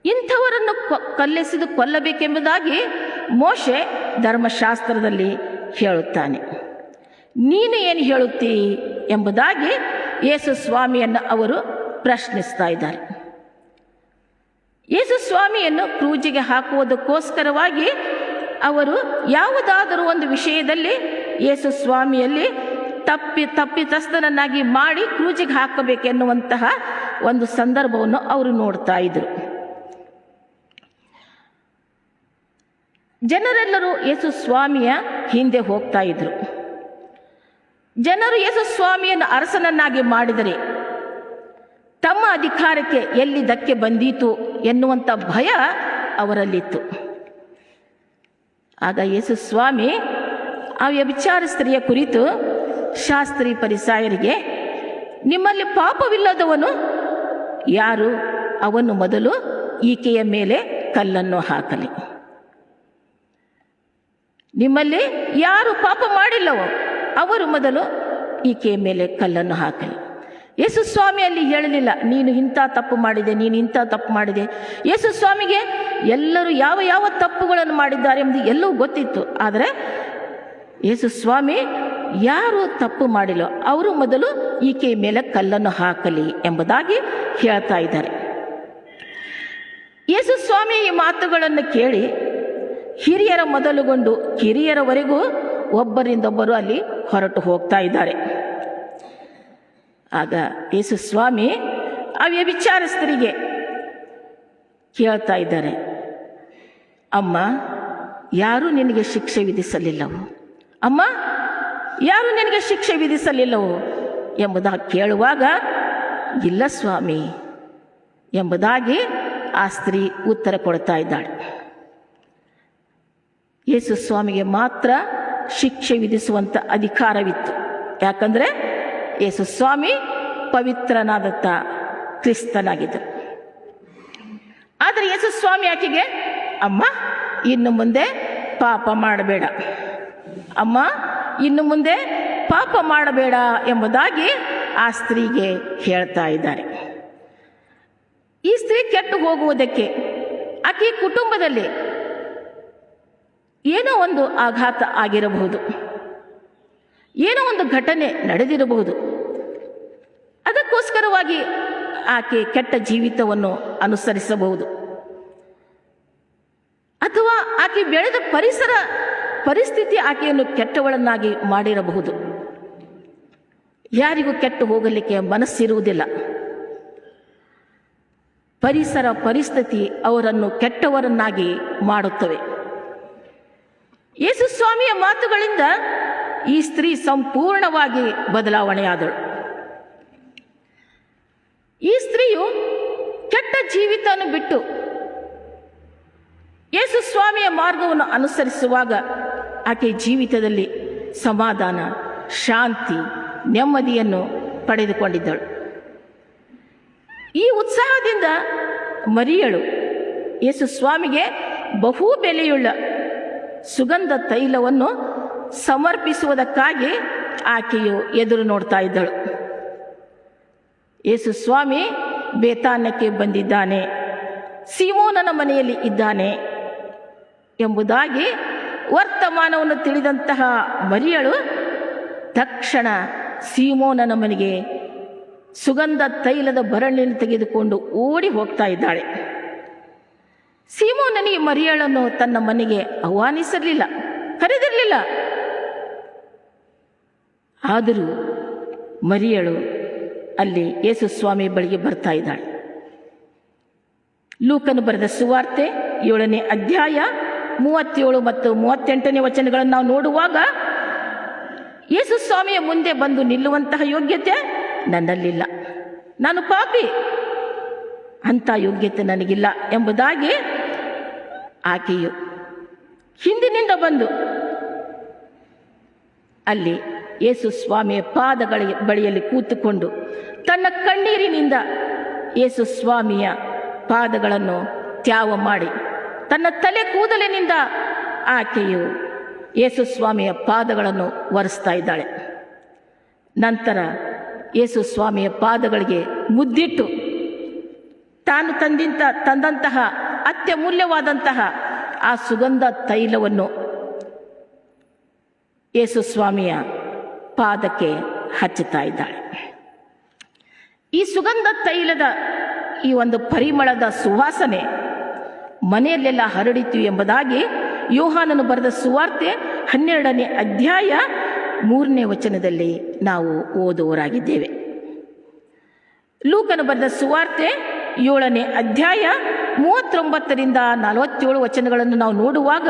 Speaker 2: ಇಂಥವರನ್ನು ಕಲ್ಲೆಸೆದು ಕೊಲ್ಲಬೇಕೆಂಬುದಾಗಿ ಮೋಶೆ ಧರ್ಮಶಾಸ್ತ್ರದಲ್ಲಿ ಹೇಳುತ್ತಾನೆ, ನೀನು ಏನು ಹೇಳುತ್ತೀ ಎಂಬುದಾಗಿ ಯೇಸು ಸ್ವಾಮಿಯನ್ನು ಅವರು ಪ್ರಶ್ನಿಸ್ತಾ ಇದ್ದಾರೆ. ಯೇಸು ಸ್ವಾಮಿಯನ್ನು ಕ್ರೂಜಿಗೆ ಹಾಕುವುದಕ್ಕೋಸ್ಕರವಾಗಿ ಅವರು ಯಾವುದಾದರೂ ಒಂದು ವಿಷಯದಲ್ಲಿ ಯೇಸು ಸ್ವಾಮಿಯಲ್ಲಿ ತಪ್ಪಿತಸ್ಥನನ್ನಾಗಿ ಮಾಡಿ ಕ್ರೂಜಿಗೆ ಹಾಕಬೇಕೆನ್ನುವಂತಹ ಒಂದು ಸಂದರ್ಭವನ್ನು ಅವರು ನೋಡ್ತಾ ಇದ್ರು. ಜನರೆಲ್ಲರೂ ಯೇಸು ಸ್ವಾಮಿಯ ಹಿಂದೆ ಹೋಗ್ತಾ ಇದ್ರು. ಜನರು ಯೇಸು ಸ್ವಾಮಿಯನ್ನು ಅರಸನನ್ನಾಗಿ ಮಾಡಿದರೆ ತಮ್ಮ ಅಧಿಕಾರಕ್ಕೆ ಎಲ್ಲಿ ಧಕ್ಕೆ ಬಂದೀತು ಎನ್ನುವಂಥ ಭಯ ಅವರಲ್ಲಿತ್ತು. ಆಗ ಯೇಸು ಸ್ವಾಮಿ ಆ ವ್ಯಭಿಚಾರ ಸ್ತ್ರೀಯ ಕುರಿತು ಶಾಸ್ತ್ರಿ ಫರಿಸಾಯರಿಗೆ, ನಿಮ್ಮಲ್ಲಿ ಪಾಪವಿಲ್ಲದವನು ಯಾರು? ಅವನು ಮೊದಲು ಈಕೆಯ ಮೇಲೆ ಕಲ್ಲನ್ನು ಹಾಕಲಿ. ನಿಮ್ಮಲ್ಲಿ ಯಾರು ಪಾಪ ಮಾಡಿಲ್ಲವೋ ಅವರು ಮೊದಲು ಈಕೆಯ ಮೇಲೆ ಕಲ್ಲನ್ನು ಹಾಕಲಿ. ಯೇಸು ಸ್ವಾಮಿ ಅಲ್ಲಿ ಹೇಳಲಿಲ್ಲ, ನೀನು ಇಂಥ ತಪ್ಪು ಮಾಡಿದೆ, ನೀನು ಇಂಥ ತಪ್ಪು ಮಾಡಿದೆ. ಯೇಸು ಸ್ವಾಮಿಗೆ ಎಲ್ಲರೂ ಯಾವ ಯಾವ ತಪ್ಪುಗಳನ್ನು ಮಾಡಿದ್ದಾರೆ ಎಂಬುದು ಎಲ್ಲವೂ ಗೊತ್ತಿತ್ತು. ಆದರೆ ಯೇಸು ಸ್ವಾಮಿ ಯಾರು ತಪ್ಪು ಮಾಡಿಲ್ಲೋ ಅವರು ಮೊದಲು ಈಕೆಯ ಮೇಲೆ ಕಲ್ಲನ್ನು ಹಾಕಲಿ ಎಂಬುದಾಗಿ ಹೇಳ್ತಾ ಇದ್ದಾರೆ. ಯೇಸು ಸ್ವಾಮಿ ಈ ಮಾತುಗಳನ್ನು ಕೇಳಿ ಹಿರಿಯರ ಮೊದಲುಗೊಂಡು ಕಿರಿಯರವರೆಗೂ ಒಬ್ಬರಿಂದೊಬ್ಬರು ಅಲ್ಲಿ ಹೊರಟು ಹೋಗ್ತಾ ಇದ್ದಾರೆ. ಆಗ ಯೇಸು ಸ್ವಾಮಿ ಆ ವ್ಯಭಿಚಾರಸ್ಥರಿಗೆ ಕೇಳ್ತಾ ಇದ್ದಾರೆ, ಅಮ್ಮ, ಯಾರೂ ನಿನಗೆ ಶಿಕ್ಷೆ ವಿಧಿಸಲಿಲ್ಲವು? ಅಮ್ಮ, ಯಾರು ನಿನಗೆ ಶಿಕ್ಷೆ ವಿಧಿಸಲಿಲ್ಲವೋ ಎಂಬುದಾಗಿ ಕೇಳುವಾಗ, ಇಲ್ಲ ಸ್ವಾಮಿ ಎಂಬುದಾಗಿ ಆ ಸ್ತ್ರೀ ಉತ್ತರ ಕೊಡ್ತಾ ಇದ್ದಾಳೆ. ಯೇಸು ಸ್ವಾಮಿಗೆ ಮಾತ್ರ ಶಿಕ್ಷೆ ವಿಧಿಸುವಂಥ ಅಧಿಕಾರವಿತ್ತು. ಯಾಕಂದರೆ ಯೇಸು ಸ್ವಾಮಿ ಪವಿತ್ರನಾದಂಥ ಕ್ರಿಸ್ತನಾಗಿದ್ದರು. ಆದರೆ ಯೇಸು ಸ್ವಾಮಿ ಆಕೆಗೆ, ಅಮ್ಮ ಇನ್ನು ಮುಂದೆ ಪಾಪ ಮಾಡಬೇಡ, ಅಮ್ಮ ಇನ್ನು ಮುಂದೆ ಪಾಪ ಮಾಡಬೇಡ ಎಂಬುದಾಗಿ ಆ ಸ್ತ್ರೀಗೆ ಹೇಳ್ತಾ ಇದ್ದಾರೆ. ಈ ಸ್ತ್ರೀ ಕೆಟ್ಟು ಹೋಗುವುದಕ್ಕೆ ಆಕೆ ಕುಟುಂಬದಲ್ಲಿ ಏನೋ ಒಂದು ಆಘಾತ ಆಗಿರಬಹುದು, ಏನೋ ಒಂದು ಘಟನೆ ನಡೆದಿರಬಹುದು. ಅದಕ್ಕೋಸ್ಕರವಾಗಿ ಆಕೆ ಕೆಟ್ಟ ಜೀವಿತವನ್ನು ಅನುಸರಿಸಬಹುದು, ಅಥವಾ ಆಕೆ ಬೆಳೆದ ಪರಿಸ್ಥಿತಿ ಆಕೆಯನ್ನು ಕೆಟ್ಟವಳನ್ನಾಗಿ ಮಾಡಿರಬಹುದು. ಯಾರಿಗೂ ಕೆಟ್ಟು ಹೋಗಲಿಕ್ಕೆ ಮನಸ್ಸಿರುವುದಿಲ್ಲ. ಪರಿಸ್ಥಿತಿ ಅವರನ್ನು ಕೆಟ್ಟವರನ್ನಾಗಿ ಮಾಡುತ್ತವೆ. ಯೇಸು ಸ್ವಾಮಿಯ ಮಾತುಗಳಿಂದ ಈ ಸ್ತ್ರೀ ಸಂಪೂರ್ಣವಾಗಿ ಬದಲಾವಣೆಯಾದಳು. ಈ ಸ್ತ್ರೀಯು ಕೆಟ್ಟ ಜೀವಿತವನ್ನು ಬಿಟ್ಟು ಯೇಸು ಸ್ವಾಮಿಯ ಮಾರ್ಗವನ್ನು ಅನುಸರಿಸುವಾಗ ಆಕೆ ಜೀವಿತದಲ್ಲಿ ಸಮಾಧಾನ, ಶಾಂತಿ, ನೆಮ್ಮದಿಯನ್ನು ಪಡೆದುಕೊಂಡಿದ್ದಳು. ಈ ಉತ್ಸಾಹದಿಂದ ಮರಿಯಳು ಯೇಸು ಸ್ವಾಮಿಗೆ ಬಹು ಬೆಲೆಯುಳ್ಳ ಸುಗಂಧ ತೈಲವನ್ನು ಸಮರ್ಪಿಸುವುದಕ್ಕಾಗಿ ಆಕೆಯು ಎದುರು ನೋಡ್ತಾ ಇದ್ದಳು. ಯೇಸು ಸ್ವಾಮಿ ಬೇತಾನ್ಯಕ್ಕೆ ಬಂದಿದ್ದಾನೆ, ಸೀಮೋನನ ಮನೆಯಲ್ಲಿ ಇದ್ದಾನೆ ಎಂಬುದಾಗಿ ವರ್ತಮಾನವನ್ನು ತಿಳಿದಂತಹ ಮರಿಯಳು ತಕ್ಷಣ ಸೀಮೋನನ ಮನೆಗೆ ಸುಗಂಧ ತೈಲದ ಭರಣಿಯನ್ನು ತೆಗೆದುಕೊಂಡು ಓಡಿ ಹೋಗ್ತಾ ಇದ್ದಾಳೆ. ಸೀಮೋನನಿಗೆ ಮರಿಯಳನ್ನು ತನ್ನ ಮನೆಗೆ ಆಹ್ವಾನಿಸಲಿಲ್ಲ, ಕರೆದಿರಲಿಲ್ಲ. ಆದರೂ ಮರಿಯಳು ಅಲ್ಲಿ ಯೇಸು ಸ್ವಾಮಿ ಬಳಿಗೆ ಬರ್ತಾ ಇದ್ದಾಳೆ. ಲೂಕನು ಬರೆದ ಸುವಾರ್ತೆ 7ನೇ ಅಧ್ಯಾಯ 37 ಮತ್ತು 38ನೇ ವಚನಗಳನ್ನು ನಾವು ನೋಡುವಾಗ, ಯೇಸು ಸ್ವಾಮಿಯ ಮುಂದೆ ಬಂದು ನಿಲ್ಲುವಂತಹ ಯೋಗ್ಯತೆ ನನ್ನಲ್ಲಿಲ್ಲ, ನಾನು ಪಾಪಿ, ಅಂಥ ಯೋಗ್ಯತೆ ನನಗಿಲ್ಲ ಎಂಬುದಾಗಿ ಆಕೆಯು ಹಿಂದಿನಿಂದ ಬಂದು ಅಲ್ಲಿ ಯೇಸು ಸ್ವಾಮಿಯ ಪಾದಗಳ ಬಳಿಯಲ್ಲಿ ಕೂತುಕೊಂಡು ತನ್ನ ಕಣ್ಣೀರಿನಿಂದ ಯೇಸು ಸ್ವಾಮಿಯ ಪಾದಗಳನ್ನು ತ್ಯಾವ ಮಾಡಿ ತನ್ನ ತಲೆ ಕೂದಲಿನಿಂದ ಆಕೆಯು ಯೇಸು ಸ್ವಾಮಿಯ ಪಾದಗಳನ್ನು ಒರೆಸ್ತಾ ಇದ್ದಾಳೆ. ನಂತರ ಯೇಸು ಸ್ವಾಮಿಯ ಪಾದಗಳಿಗೆ ಮುದ್ದಿಟ್ಟು ತಾನು ತಂದಂತಹ ಅತ್ಯಮೂಲ್ಯವಾದಂತಹ ಆ ಸುಗಂಧ ತೈಲವನ್ನು ಯೇಸು ಸ್ವಾಮಿಯ ಪಾದಕ್ಕೆ ಹಚ್ಚುತ್ತಾ ಇದ್ದಾಳೆ. ಈ ಸುಗಂಧ ತೈಲದ ಈ ಒಂದು ಪರಿಮಳದ ಸುವಾಸನೆ ಮನೆಯಲ್ಲೆಲ್ಲ ಹರಡಿತು ಎಂಬುದಾಗಿ ಯೋಹಾನನು ಬರೆದ ಸುವಾರ್ತೆ 12ನೇ ಅಧ್ಯಾಯ 3ನೇ ವಚನದಲ್ಲಿ ನಾವು ಓದುವರಾಗಿದ್ದೇವೆ. ಲೂಕನು ಬರೆದ ಸುವಾರ್ತೆ 7ನೇ ಅಧ್ಯಾಯ 39ರಿಂದ 47 ವಚನಗಳನ್ನು ನಾವು ನೋಡುವಾಗ,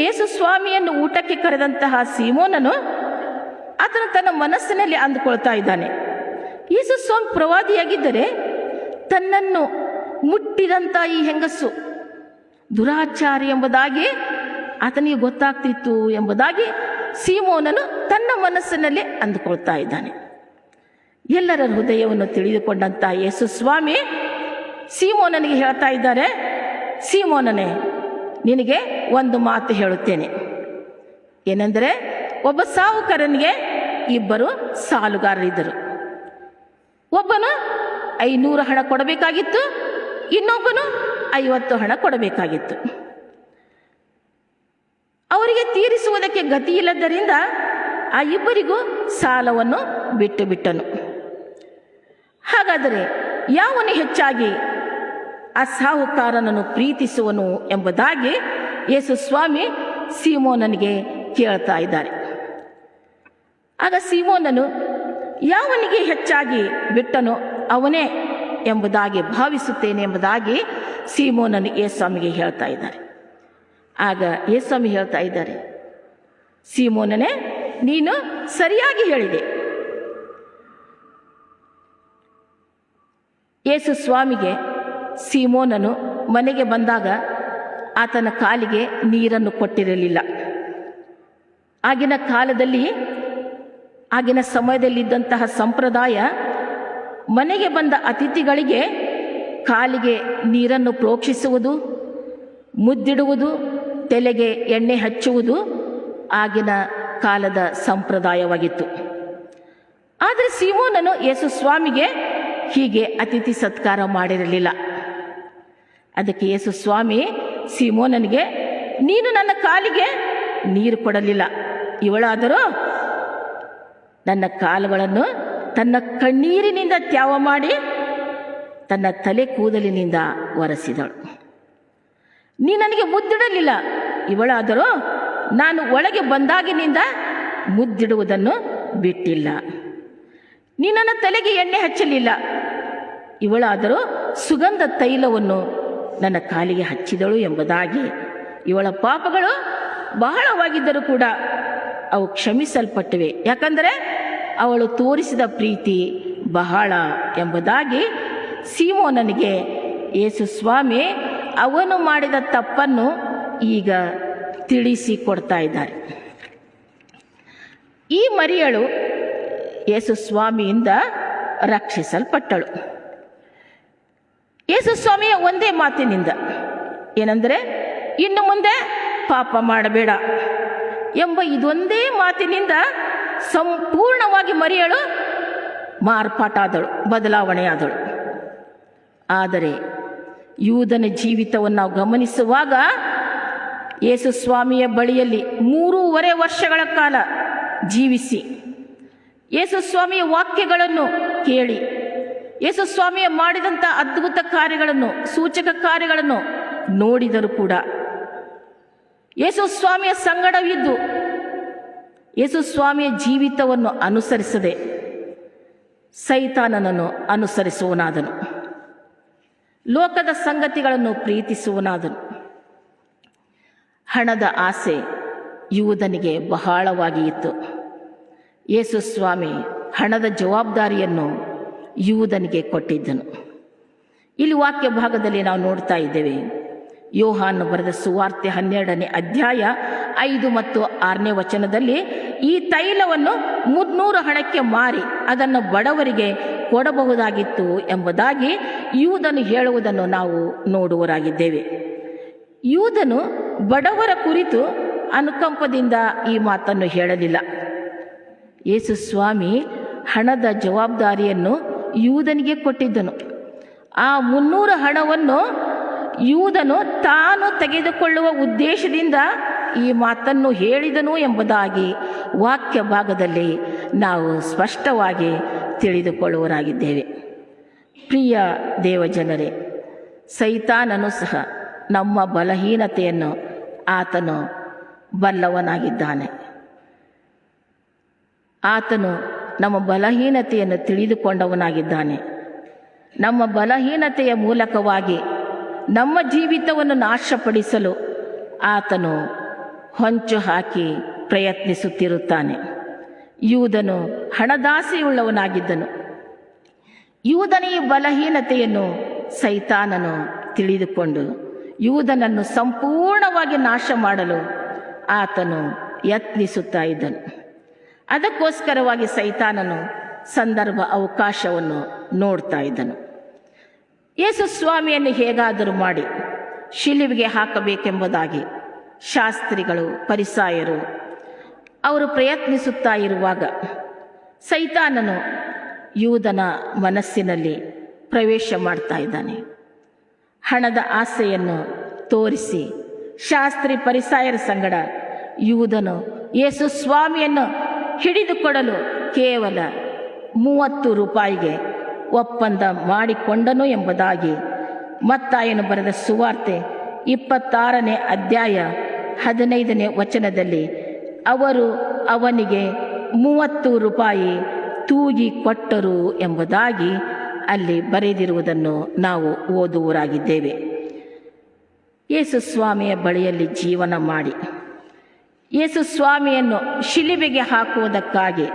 Speaker 2: ಯೇಸು ಸ್ವಾಮಿಯನ್ನು ಊಟಕ್ಕೆ ಕರೆದಂತಹ ಸೀಮೋನನು ಆತನು ತನ್ನ ಮನಸ್ಸಿನಲ್ಲಿ ಅಂದುಕೊಳ್ತಾ ಇದ್ದಾನೆ, ಯೇಸು ಸ್ವಾಮಿ ಪ್ರವಾದಿಯಾಗಿದ್ದರೆ ತನ್ನನ್ನು ಮುಟ್ಟಿದಂಥ ಈ ಹೆಂಗಸು ದುರಾಚಾರಿ ಎಂಬುದಾಗಿ ಆತನಿಗೆ ಗೊತ್ತಾಗ್ತಿತ್ತು ಎಂಬುದಾಗಿ ಸೀಮೋನನು ತನ್ನ ಮನಸ್ಸಿನಲ್ಲಿ ಅಂದುಕೊಳ್ತಾ ಇದ್ದಾನೆ. ಎಲ್ಲರ ಹೃದಯವನ್ನು ತಿಳಿದುಕೊಂಡಂಥ ಯೇಸು ಸ್ವಾಮಿ ಸೀಮೋನನಿಗೆ ಹೇಳ್ತಾ ಇದ್ದಾರೆ, ಸೀಮೋನನೇ, ನಿನಗೆ ಒಂದು ಮಾತು ಹೇಳುತ್ತೇನೆ. ಏನೆಂದರೆ, ಒಬ್ಬ ಸಾಹುಕಾರನಿಗೆ 2 ಸಾಲುಗಾರರಿದ್ದರು. ಒಬ್ಬನು 500 ಹಣ ಕೊಡಬೇಕಾಗಿತ್ತು, ಇನ್ನೊಬ್ಬನು 50 ಹಣ ಕೊಡಬೇಕಾಗಿತ್ತು. ಅವರಿಗೆ ತೀರಿಸುವುದಕ್ಕೆ ಗತಿ ಇಲ್ಲದ್ದರಿಂದ ಆ ಇಬ್ಬರಿಗೂ ಸಾಲವನ್ನು ಬಿಟ್ಟನು. ಹಾಗಾದರೆ ಯಾವನು ಹೆಚ್ಚಾಗಿ ಆ ಸಾಹುಕಾರನನ್ನು ಪ್ರೀತಿಸುವನು ಎಂಬುದಾಗಿ ಯೇಸು ಸ್ವಾಮಿ ಸೀಮೋನನಿಗೆ ಕೇಳ್ತಾ ಇದ್ದಾರೆ. ಆಗ ಸೀಮೋನನು ಯಾವನಿಗೆ ಹೆಚ್ಚಾಗಿ ಬಿಟ್ಟನೋ ಅವನೇ ಎಂಬುದಾಗಿ ಭಾವಿಸುತ್ತೇನೆ ಎಂಬುದಾಗಿ ಸೀಮೋನನು ಯೇಸುಸ್ವಾಮಿಗೆ ಹೇಳ್ತಾ ಇದ್ದಾರೆ. ಆಗ ಯೇಸುಸ್ವಾಮಿ ಹೇಳ್ತಾ ಇದ್ದಾರೆ, ಸೀಮೋನನೇ, ನೀನು ಸರಿಯಾಗಿ ಹೇಳಿದೆ. ಯೇಸುಸ್ವಾಮಿಗೆ ಸೀಮೋನನು ಮನೆಗೆ ಬಂದಾಗ ಆತನ ಕಾಲಿಗೆ ನೀರನ್ನು ಕೊಟ್ಟಿರಲಿಲ್ಲ. ಆಗಿನ ಸಮಯದಲ್ಲಿದ್ದಂತಹ ಸಂಪ್ರದಾಯ, ಮನೆಗೆ ಬಂದ ಅತಿಥಿಗಳಿಗೆ ಕಾಲಿಗೆ ನೀರನ್ನು ಪ್ರೋಕ್ಷಿಸುವುದು, ಮುದ್ದಿಡುವುದು, ತಲೆಗೆ ಎಣ್ಣೆ ಹಚ್ಚುವುದು ಆಗಿನ ಕಾಲದ ಸಂಪ್ರದಾಯವಾಗಿತ್ತು. ಆದರೆ ಸೀಮೋನನು ಯೇಸುಸ್ವಾಮಿಗೆ ಹೀಗೆ ಅತಿಥಿ ಸತ್ಕಾರ ಮಾಡಿರಲಿಲ್ಲ. ಅದಕ್ಕೆ ಯೇಸುಸ್ವಾಮಿ ಸೀಮೋನನಿಗೆ, ನೀನು ನನ್ನ ಕಾಲಿಗೆ ನೀರು ಕೊಡಲಿಲ್ಲ, ಇವಳಾದರೂ ನನ್ನ ಕಾಲುಗಳನ್ನು ತನ್ನ ಕಣ್ಣೀರಿನಿಂದ ತ್ಯಾವ ಮಾಡಿ ತನ್ನ ತಲೆ ಕೂದಲಿನಿಂದ ಒರೆಸಿದಳು. ನೀ ನನಗೆ ಮುದ್ದಿಡಲಿಲ್ಲ, ಇವಳಾದರೂ ನಾನು ಒಳಗೆ ಬಂದಾಗಿನಿಂದ ಮುದ್ದಿಡುವುದನ್ನು ಬಿಟ್ಟಿಲ್ಲ. ನೀ ನನ್ನ ತಲೆಗೆ ಎಣ್ಣೆ ಹಚ್ಚಲಿಲ್ಲ, ಇವಳಾದರೂ ಸುಗಂಧ ತೈಲವನ್ನು ನನ್ನ ಕಾಲಿಗೆ ಹಚ್ಚಿದಳು ಎಂಬುದಾಗಿ ಇವಳ ಪಾಪಗಳು ಬಹಳವಾಗಿದ್ದರೂ ಕೂಡ ಅವು ಕ್ಷಮಿಸಲ್ಪಟ್ಟಿವೆ, ಯಾಕಂದರೆ ಅವಳು ತೋರಿಸಿದ ಪ್ರೀತಿ ಬಹಳ ಎಂಬುದಾಗಿ ಸೀಮೋನನಿಗೆ ಯೇಸುಸ್ವಾಮಿ ಅವನು ಮಾಡಿದ ತಪ್ಪನ್ನು ಈಗ ತಿಳಿಸಿಕೊಡ್ತಾ ಇದ್ದಾರೆ. ಈ ಮರಿಯಳು ಯೇಸುಸ್ವಾಮಿಯಿಂದ ರಕ್ಷಿಸಲ್ಪಟ್ಟಳು. ಯೇಸುಸ್ವಾಮಿಯ ಒಂದೇ ಮಾತಿನಿಂದ, ಏನೆಂದರೆ ಇನ್ನು ಮುಂದೆ ಪಾಪ ಮಾಡಬೇಡ ಎಂಬ ಇದೊಂದೇ ಮಾತಿನಿಂದ ಸಂಪೂರ್ಣವಾಗಿ ಮರಿಯಳು ಮಾರ್ಪಾಟಾದಳು, ಬದಲಾವಣೆಯಾದಳು. ಆದರೆ ಯೂದನ ಜೀವಿತವನ್ನು ನಾವು ಗಮನಿಸುವಾಗ ಯೇಸುಸ್ವಾಮಿಯ ಬಳಿಯಲ್ಲಿ 3.5 ವರ್ಷಗಳ ಕಾಲ ಜೀವಿಸಿ, ಯೇಸುಸ್ವಾಮಿಯ ವಾಕ್ಯಗಳನ್ನು ಕೇಳಿ, ಯೇಸುಸ್ವಾಮಿಯ ಮಾಡಿದಂಥ ಅದ್ಭುತ ಕಾರ್ಯಗಳನ್ನು, ಸೂಚಕ ಕಾರ್ಯಗಳನ್ನು ನೋಡಿದರೂ ಕೂಡ ಯೇಸುಸ್ವಾಮಿಯ ಸಂಗಡವಿದ್ದು ಯೇಸುಸ್ವಾಮಿಯ ಜೀವಿತವನ್ನು ಅನುಸರಿಸದೆ ಸೈತಾನನನ್ನು ಅನುಸರಿಸುವನಾದನು, ಲೋಕದ ಸಂಗತಿಗಳನ್ನು ಪ್ರೀತಿಸುವನಾದನು. ಹಣದ ಆಸೆ ಯೂದನಿಗೆ ಬಹಳವಾಗಿ ಇತ್ತು. ಯೇಸುಸ್ವಾಮಿ ಹಣದ ಜವಾಬ್ದಾರಿಯನ್ನು ಯೂದನಿಗೆ ಕೊಟ್ಟಿದ್ದನು. ಇಲ್ಲಿ ವಾಕ್ಯ ಭಾಗದಲ್ಲಿ ನಾವು ನೋಡ್ತಾ ಇದ್ದೇವೆ, ಯೋಹಾನ ಬರೆದ ಸುವಾರ್ತೆ 12ನೇ ಅಧ್ಯಾಯ 5 ಮತ್ತು 6ನೇ ವಚನದಲ್ಲಿ, ಈ ತೈಲವನ್ನು 300 ಹಣಕ್ಕೆ ಮಾರಿ ಅದನ್ನು ಬಡವರಿಗೆ ಕೊಡಬಹುದಾಗಿತ್ತು ಎಂಬುದಾಗಿ ಯೂದನು ಹೇಳುವುದನ್ನು ನಾವು ನೋಡುವರಾಗಿದ್ದೇವೆ. ಯೂದನು ಬಡವರ ಕುರಿತು ಅನುಕಂಪದಿಂದ ಈ ಮಾತನ್ನು ಹೇಳಲಿಲ್ಲ. ಯೇಸುಸ್ವಾಮಿ ಹಣದ ಜವಾಬ್ದಾರಿಯನ್ನು ಯೂದನಿಗೆ ಕೊಟ್ಟಿದ್ದನು. ಆ 300 ಹಣವನ್ನು ಯೂದನು ತಾನು ತೆಗೆದುಕೊಳ್ಳುವ ಉದ್ದೇಶದಿಂದ ಈ ಮಾತನ್ನು ಹೇಳಿದನು ಎಂಬುದಾಗಿ ವಾಕ್ಯ ಭಾಗದಲ್ಲಿ ನಾವು ಸ್ಪಷ್ಟವಾಗಿ ತಿಳಿದುಕೊಳ್ಳುವರಾಗಿದ್ದೇವೆ. ಪ್ರಿಯ ದೇವಜನರೇ, ಸೈತಾನನು ಸಹ ನಮ್ಮ ಬಲಹೀನತೆಯನ್ನು ಆತನು ಬಲ್ಲವನಾಗಿದ್ದಾನೆ. ಆತನು ನಮ್ಮ ಬಲಹೀನತೆಯನ್ನು ತಿಳಿದುಕೊಂಡವನಾಗಿದ್ದಾನೆ. ನಮ್ಮ ಬಲಹೀನತೆಯ ಮೂಲಕವಾಗಿ ನಮ್ಮ ಜೀವಿತವನ್ನು ನಾಶಪಡಿಸಲು ಆತನು ಹೊಂಚು ಹಾಕಿ ಪ್ರಯತ್ನಿಸುತ್ತಿರುತ್ತಾನೆ. ಯೂದನು ಹಣದಾಸೆಯುಳ್ಳವನಾಗಿದ್ದನು. ಯೂದನ ಈ ಬಲಹೀನತೆಯನ್ನು ಸೈತಾನನು ತಿಳಿದುಕೊಂಡು ಯೂದನನ್ನು ಸಂಪೂರ್ಣವಾಗಿ ನಾಶ ಮಾಡಲು ಆತನು ಯತ್ನಿಸುತ್ತಾ ಇದ್ದನು. ಅದಕ್ಕೋಸ್ಕರವಾಗಿ ಸೈತಾನನು ಸಂದರ್ಭ ಅವಕಾಶವನ್ನು ನೋಡ್ತಾ ಇದ್ದನು. ಯೇಸುಸ್ವಾಮಿಯನ್ನು ಹೇಗಾದರೂ ಮಾಡಿ ಶಿಲುಬೆಗೆ ಹಾಕಬೇಕೆಂಬುದಾಗಿ ಶಾಸ್ತ್ರಿಗಳು, ಫರಿಸಾಯರು ಅವರು ಪ್ರಯತ್ನಿಸುತ್ತಾ ಇರುವಾಗ ಸೈತಾನನು ಯೂದನ ಮನಸ್ಸಿನಲ್ಲಿ ಪ್ರವೇಶ ಮಾಡ್ತಾ ಇದ್ದಾನೆ. ಹಣದ ಆಸೆಯನ್ನು ತೋರಿಸಿ ಶಾಸ್ತ್ರಿ ಫರಿಸಾಯರ ಸಂಗಡ ಯೂದನು ಯೇಸುಸ್ವಾಮಿಯನ್ನು ಹಿಡಿದುಕೊಡಲು ಕೇವಲ 30 ರೂಪಾಯಿಗೆ ಒಪ್ಪಂದ ಮಾಡಿಕೊಂಡನು ಎಂಬುದಾಗಿ ಮತ್ತಾಯನು ಬರೆದ ಸುವಾರ್ತೆ 26ನೇ ಅಧ್ಯಾಯ 15ನೇ ವಚನದಲ್ಲಿ ಅವರು ಅವನಿಗೆ 30 ರೂಪಾಯಿ ತೂಗಿ ಕೊಟ್ಟರು ಎಂಬುದಾಗಿ ಅಲ್ಲಿ ಬರೆದಿರುವುದನ್ನು ನಾವು ಓದುವರಾಗಿದ್ದೇವೆ. ಯೇಸು ಸ್ವಾಮಿಯ ಬಳಿಯಲ್ಲಿ ಜೀವನ ಮಾಡಿ ಯೇಸು ಸ್ವಾಮಿಯನ್ನು ಶಿಲುಬೆಗೆ ಹಾಕುವುದಕ್ಕಾಗಿ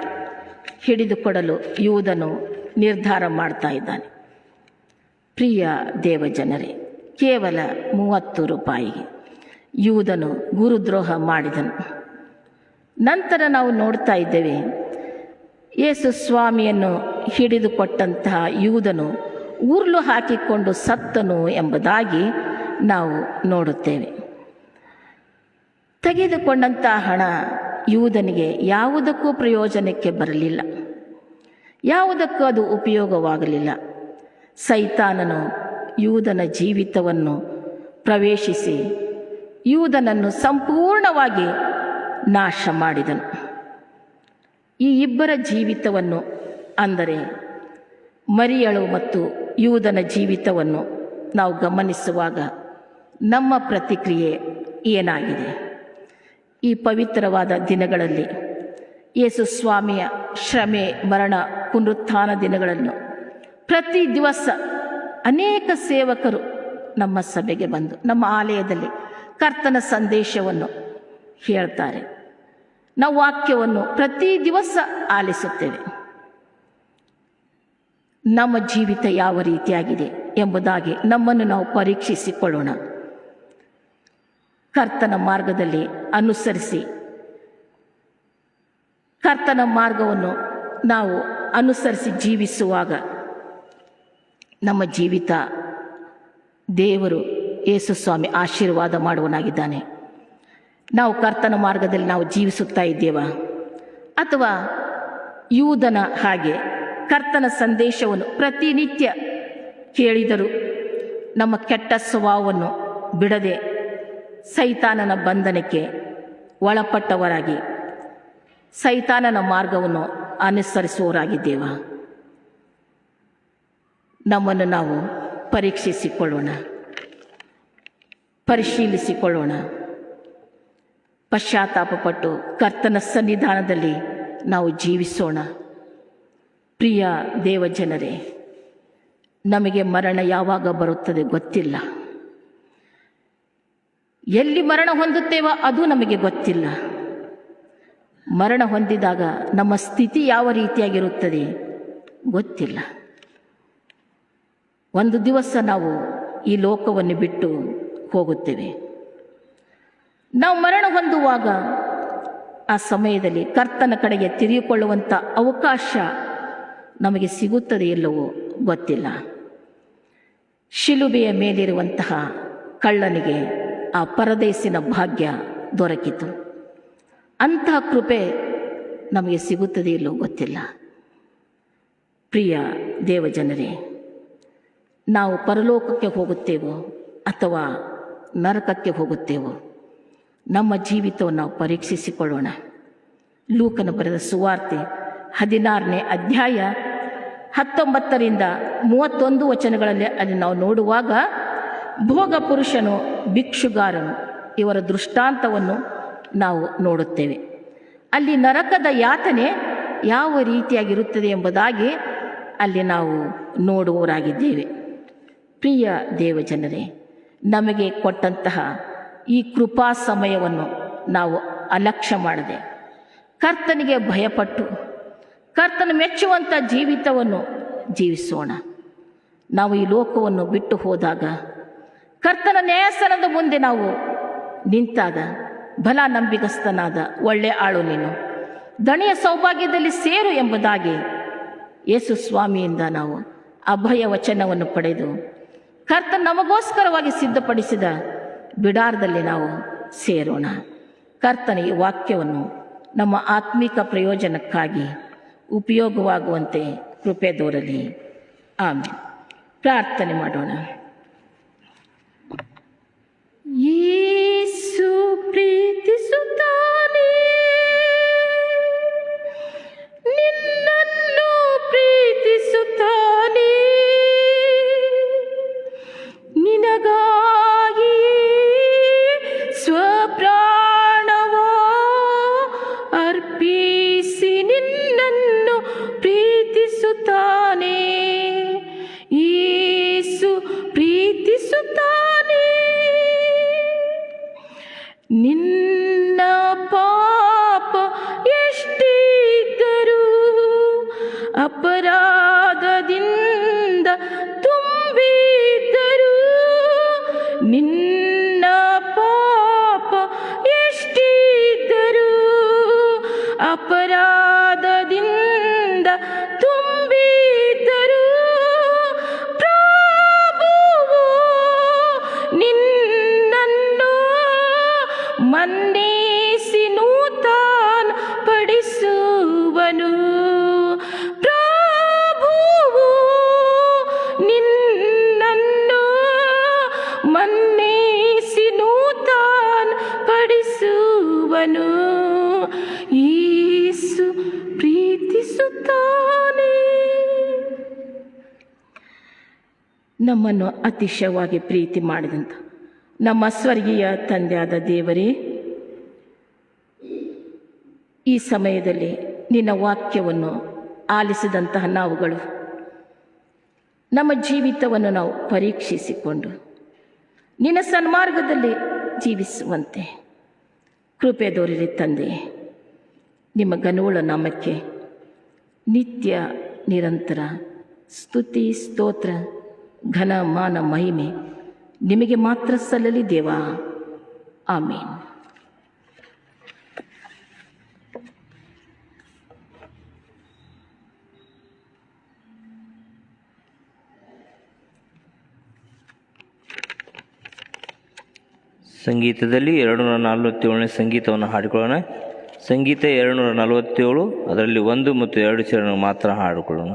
Speaker 2: ಹಿಡಿದುಕೊಡಲು ಯೂದನು ನಿರ್ಧಾರ ಮಾಡ್ತಾ ಇದ್ದಾನೆ. ಪ್ರಿಯ ದೇವಜನರೇ, ಕೇವಲ 30 ರೂಪಾಯಿಗೆ ಯೂದನು ಗುರುದ್ರೋಹ ಮಾಡಿದನು. ನಂತರ ನಾವು ನೋಡ್ತಾ ಇದ್ದೇವೆ, ಯೇಸು ಸ್ವಾಮಿಯನ್ನು ಹಿಡಿದುಕೊಟ್ಟಂತಹ ಯೂದನು ಉರುಳು ಹಾಕಿಕೊಂಡು ಸತ್ತನು ಎಂಬುದಾಗಿ ನಾವು ನೋಡುತ್ತೇವೆ. ತೆಗೆದುಕೊಂಡಂಥ ಹಣ ಯೂದನಿಗೆ ಯಾವುದಕ್ಕೂ ಪ್ರಯೋಜನಕ್ಕೆ ಬರಲಿಲ್ಲ, ಯಾವುದಕ್ಕೂ ಅದು ಉಪಯೋಗವಾಗಲಿಲ್ಲ. ಸೈತಾನನು ಯೂದನ ಜೀವಿತವನ್ನು ಪ್ರವೇಶಿಸಿ ಯೂದನನ್ನು ಸಂಪೂರ್ಣವಾಗಿ ನಾಶ ಮಾಡಿದನು. ಈ ಇಬ್ಬರ ಜೀವಿತವನ್ನು, ಅಂದರೆ ಮರಿಯಳು ಮತ್ತು ಯೂದನ ಜೀವಿತವನ್ನು ನಾವು ಗಮನಿಸುವಾಗ ನಮ್ಮ ಪ್ರತಿಕ್ರಿಯೆ ಏನಾಗಿದೆ? ಈ ಪವಿತ್ರವಾದ ದಿನಗಳಲ್ಲಿ ಯೇಸು ಸ್ವಾಮಿಯ ಶ್ರಮೆ, ಮರಣ, ಪುನರುತ್ಥಾನ ದಿನಗಳನ್ನು ಪ್ರತಿ ದಿವಸ ಅನೇಕ ಸೇವಕರು ನಮ್ಮ ಸಭೆಗೆ ಬಂದು ನಮ್ಮ ಆಲಯದಲ್ಲಿ ಕರ್ತನ ಸಂದೇಶವನ್ನು ಹೇಳ್ತಾರೆ. ನಾವು ವಾಕ್ಯವನ್ನು ಪ್ರತಿ ದಿವಸ ಆಲಿಸುತ್ತೇವೆ. ನಮ್ಮ ಜೀವಿತ ಯಾವ ರೀತಿಯಾಗಿದೆ ಎಂಬುದಾಗಿ ನಮ್ಮನ್ನು ನಾವು ಪರೀಕ್ಷಿಸಿಕೊಳ್ಳೋಣ. ಕರ್ತನ ಮಾರ್ಗದಲ್ಲಿ ಅನುಸರಿಸಿ, ಕರ್ತನ ಮಾರ್ಗವನ್ನು ನಾವು ಅನುಸರಿಸಿ ಜೀವಿಸುವಾಗ ನಮ್ಮ ಜೀವಿತ ದೇವರು ಯೇಸು ಸ್ವಾಮಿ ಆಶೀರ್ವಾದ ಮಾಡುವನಾಗಿದ್ದಾನೆ. ನಾವು ಕರ್ತನ ಮಾರ್ಗದಲ್ಲಿ ನಾವು ಜೀವಿಸುತ್ತಾ ಇದ್ದೇವಾ? ಅಥವಾ ಯೂದನ ಹಾಗೆ ಕರ್ತನ ಸಂದೇಶವನ್ನು ಪ್ರತಿನಿತ್ಯ ಕೇಳಿದರೂ ನಮ್ಮ ಕೆಟ್ಟ ಸ್ವಭಾವವನ್ನು ಬಿಡದೆ ಸೈತಾನನ ಬಂಧನಕ್ಕೆ ಒಳಪಟ್ಟವರಾಗಿ ಸೈತಾನನ ಮಾರ್ಗವನ್ನು ಅನುಸರಿಸುವವರಾಗಿದ್ದೇವಾ? ನಮ್ಮನ್ನು ನಾವು ಪರೀಕ್ಷಿಸಿಕೊಳ್ಳೋಣ, ಪರಿಶೀಲಿಸಿಕೊಳ್ಳೋಣ. ಪಶ್ಚಾತ್ತಾಪಪಟ್ಟು ಕರ್ತನ ಸನ್ನಿಧಾನದಲ್ಲಿ ನಾವು ಜೀವಿಸೋಣ. ಪ್ರಿಯ ದೇವಜನರೇ, ನಮಗೆ ಮರಣ ಯಾವಾಗ ಬರುತ್ತದೆ ಗೊತ್ತಿಲ್ಲ. ಎಲ್ಲಿ ಮರಣ ಹೊಂದುತ್ತೇವೋ ಅದು ನಮಗೆ ಗೊತ್ತಿಲ್ಲ. ಮರಣ ಹೊಂದಿದಾಗ ನಮ್ಮ ಸ್ಥಿತಿ ಯಾವ ರೀತಿಯಾಗಿರುತ್ತದೆ ಗೊತ್ತಿಲ್ಲ. ಒಂದು ದಿವಸ ನಾವು ಈ ಲೋಕವನ್ನು ಬಿಟ್ಟು ಹೋಗುತ್ತೇವೆ. ನಾವು ಮರಣ ಹೊಂದುವಾಗ ಆ ಸಮಯದಲ್ಲಿ ಕರ್ತನ ಕಡೆಗೆ ತಿರುಗಿಕೊಳ್ಳುವಂಥ ಅವಕಾಶ ನಮಗೆ ಸಿಗುತ್ತದೆ ಇಲ್ಲವೋ ಗೊತ್ತಿಲ್ಲ. ಶಿಲುಬೆಯ ಮೇಲಿರುವಂತಹ ಕಳ್ಳನಿಗೆ ಆ ಪರದೇಸಿನ ಭಾಗ್ಯ ದೊರಕಿತು. ಅಂತಹ ಕೃಪೆ ನಮಗೆ ಸಿಗುತ್ತದೆ ಇಲ್ಲವೋ ಗೊತ್ತಿಲ್ಲ. ಪ್ರಿಯ ದೇವಜನರೇ, ನಾವು ಪರಲೋಕಕ್ಕೆ ಹೋಗುತ್ತೇವೋ ಅಥವಾ ನರಕಕ್ಕೆ ಹೋಗುತ್ತೇವೋ? ನಮ್ಮ ಜೀವಿತವನ್ನು ನಾವು ಪರೀಕ್ಷಿಸಿಕೊಳ್ಳೋಣ. ಲೂಕನ ಬರೆದ ಸುವಾರ್ತೆ 16ನೇ ಅಧ್ಯಾಯ 19ರಿಂದ 31 ವಚನಗಳಲ್ಲಿ ಅಲ್ಲಿ ನಾವು ನೋಡುವಾಗ ಭೋಗ ಪುರುಷನು, ಭಿಕ್ಷುಗಾರನು ಇವರ ದೃಷ್ಟಾಂತವನ್ನು ನಾವು ನೋಡುತ್ತೇವೆ. ಅಲ್ಲಿ ನರಕದ ಯಾತನೆ ಯಾವ ರೀತಿಯಾಗಿರುತ್ತದೆ ಎಂಬುದಾಗಿ ಅಲ್ಲಿ ನಾವು ನೋಡುವವರಾಗಿದ್ದೇವೆ. ಪ್ರಿಯ ದೇವಜನರೇ, ನಮಗೆ ಕೊಟ್ಟಂತಹ ಈ ಕೃಪಾ ಸಮಯವನ್ನು ನಾವು ಅಲಕ್ಷ್ಯ ಮಾಡದೆ ಕರ್ತನಿಗೆ ಭಯಪಟ್ಟು ಕರ್ತನ ಮೆಚ್ಚುವಂಥ ಜೀವಿತವನ್ನು ಜೀವಿಸೋಣ. ನಾವು ಈ ಲೋಕವನ್ನು ಬಿಟ್ಟು ಹೋದಾಗ ಕರ್ತನ ನ್ಯಾಯಾಸನದ ಮುಂದೆ ನಾವು ನಿಂತಾಗ, ಬಲ ನಂಬಿಗಸ್ತನಾದ ಒಳ್ಳೆ ಆಳು ನೀನು, ದಣಿಯ ಸೌಭಾಗ್ಯದಲ್ಲಿ ಸೇರು ಎಂಬುದಾಗಿ ಯೇಸು ಸ್ವಾಮಿಯಿಂದ ನಾವು ಅಭಯ ವಚನವನ್ನು ಪಡೆದು ಕರ್ತನ ನಮಗೋಸ್ಕರವಾಗಿ ಸಿದ್ಧಪಡಿಸಿದ ಬಿಡಾರದಲ್ಲಿ ನಾವು ಸೇರೋಣ. ಕರ್ತನ ಈ ವಾಕ್ಯವನ್ನು ನಮ್ಮ ಆತ್ಮಿಕ ಪ್ರಯೋಜನಕ್ಕಾಗಿ ಉಪಯೋಗವಾಗುವಂತೆ ಕೃಪೆ ದೋರಲಿ. ಆಮೇಲೆ ಪ್ರಾರ್ಥನೆ ಮಾಡೋಣ. ಯೇಸು ಪ್ರೀತಿಸುತ್ತಾನೆ, ನಿನ್ನನ್ನು ಪ್ರೀತಿಸುತ್ತಾನೆ, ನಿನಗಾಗಿ ಸ್ವಪ್ರಾಣವೋ ಅರ್ಪಿಸಿ ನಿನ್ನನ್ನು ಪ್ರೀತಿಸುತ್ತಾನೆ. ಯೇಸು ಪ್ರೀತಿಸುತ್ತಾನೆ. ನಿನ್ನ ಪಾಪ ಎಷ್ಟಿದ್ದರೂ ಅಪರಾಧದಿಂದ ತುಂಬಿದ್ದರೂ, ನಿನ್ನ ಪಾಪ ಎಷ್ಟಿದ್ದರೂ ಅಪರಾಧದಿಂದ ತುಂಬಿದ್ದರೂ, ಪ್ರಭುವು ನಿನ್ನನ್ನು ಮನ್ನಿಸಿ ನೂತನ ಪಡಿಸುವನು. ಪ್ರಭುವು ನಿನ್ನನ್ನು ಮನ್ನಿಸಿ ನೂತನ ಪಡಿಸುವನು. ಯೇಸು ಪ್ರೀತಿಸುತ್ತಾನೆ. ನಮ್ಮನ್ನು ಅತಿಶಯವಾಗಿ ಪ್ರೀತಿ ಮಾಡಿದಂಥ ನಮ್ಮ ಸ್ವರ್ಗೀಯ ತಂದೆಯಾದ ದೇವರೇ, ಈ ಸಮಯದಲ್ಲಿ ನಿನ್ನ ವಾಕ್ಯವನ್ನು ಆಲಿಸಿದಂತಹ ನಾವುಗಳು ನಮ್ಮ ಜೀವಿತವನ್ನು ನಾವು ಪರೀಕ್ಷಿಸಿಕೊಂಡು ನಿನ್ನ ಸನ್ಮಾರ್ಗದಲ್ಲಿ ಜೀವಿಸುವಂತೆ ಕೃಪೆ ದೊರೆಯಲಿ ತಂದೆ. ನಿಮ್ಮ ಘನವುಳ್ಳ ನಾಮಕ್ಕೆ ನಿತ್ಯ ನಿರಂತರ ಸ್ತುತಿ ಸ್ತೋತ್ರ ಘನ ಮಾನ ಮಹಿಮೆ ನಿಮಗೆ ಮಾತ್ರ ಸಲ್ಲಲಿ ದೇವಾ. ಆಮೇನ್.
Speaker 1: ಸಂಗೀತದಲ್ಲಿ 247ನೇ ಸಂಗೀತವನ್ನು ಹಾಡಿಕೊಳ್ಳೋಣ. ಸಂಗೀತ 247, ಅದರಲ್ಲಿ 1 ಮತ್ತು 2 ಚರಣ ಮಾತ್ರ ಹಾಡಿಕೊಳ್ಳೋಣ.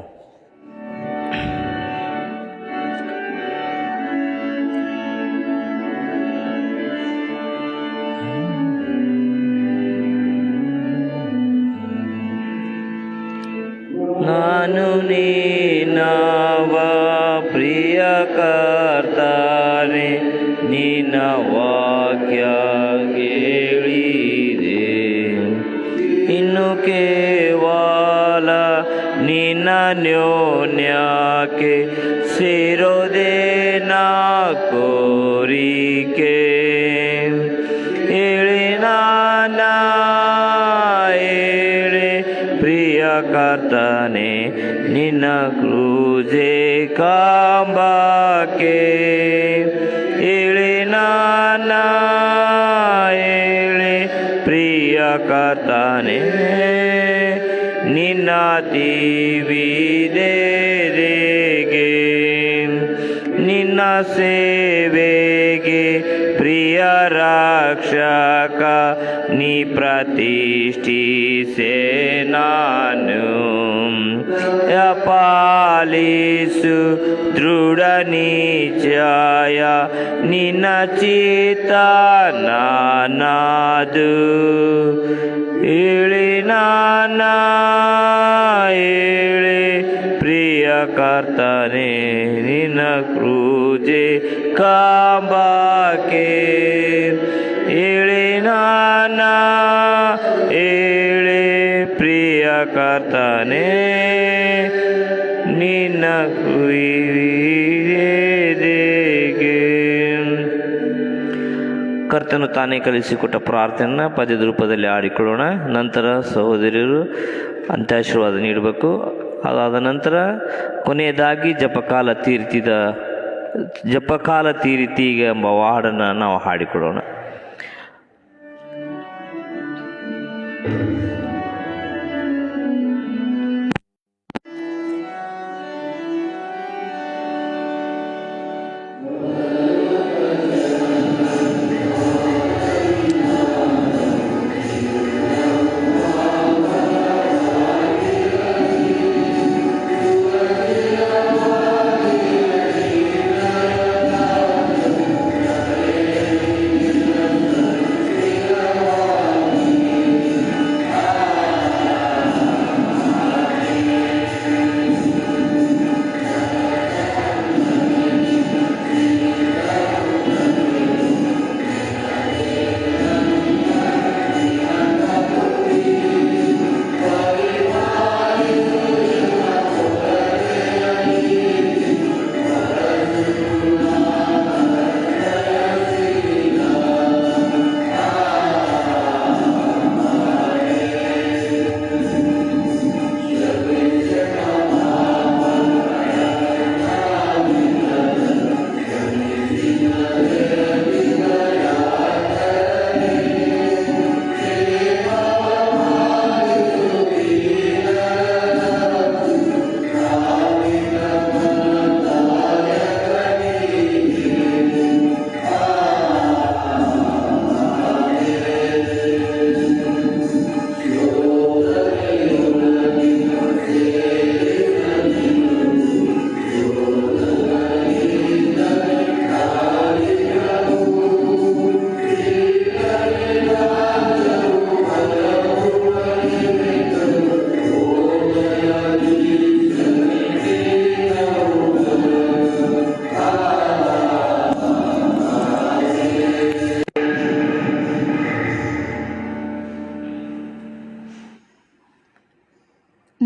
Speaker 1: ನಾನು ನೀನವ ಪ್ರಿಯ ಕರ್ತನೆ, ನಿನ್ನ ವಾಕ್ಯ ಕೇಳಿದೆ. ಇನ್ನು ಕೇವಲ ನಿನ್ನ ನ್ಯೋನ್ಯಕ್ಕೆ ಸೇರೋದೆ ನಾ ಕೋರಿಕೆ. ಹೇಳಿ ನಾನ ಹೇಳಿ ಪ್ರಿಯ ಕರ್ತನೆ, ನಿನ್ನ ಕ್ರೂಜೆ ಕಾಂಬಕ್ಕೆ. ಹೇಳಿ ನಾನ ಹೇಳಿ ಪ್ರಿಯ ಕರ್ತನೆ, ನಿನ್ನ ತಿವಿದೆರೆಗೆ. ನಿನ್ನ ಸೇವೆಗೆ ಪ್ರಿಯ ರಕ್ಷಕ ನೀ ಪ್ರತಿಷ್ಠಿಸೆ ನಾನು. ಪಾಲಿಸು ದೃಢ ನಿಶ್ಚಯ ನಿನ್ನ ಚಿತ್ತ ನಾನಾದು. ಹೇಳಿ ನಾನ ಹೇಳಿ ಪ್ರಿಯ ಕರ್ತನೆ, ನಿನ್ನ ಕ್ರೂಜೆ ಕಾಂಬಕ್ಕೆ. ಹೇಳಿ ನಾನ ಹೇಳಿ ಪ್ರಿಯ ಕರ್ತನೆ, ನಿನ್ನ ಕ್ರೂಜೆಗೆ. ಕರ್ತನು ತಾನೇ ಕಲಿಸಿಕೊಟ್ಟ ಪ್ರಾರ್ಥನೆಯನ್ನು ಪದ್ಯದ ರೂಪದಲ್ಲಿ ಆಡಿಕೊಳ್ಳೋಣ. ನಂತರ ಸಹೋದರಿಯರು ಅಂತ್ಯಾಶೀರ್ವಾದ ನೀಡಬೇಕು. ಅದಾದ ನಂತರ ಕೊನೆಯದಾಗಿ ಜಪಕಾಲ ತೀರಿತೀಗ ಎಂಬ ಹಾಡನ್ನು ನಾವು ಹಾಡಿಕೊಳ್ಳೋಣ.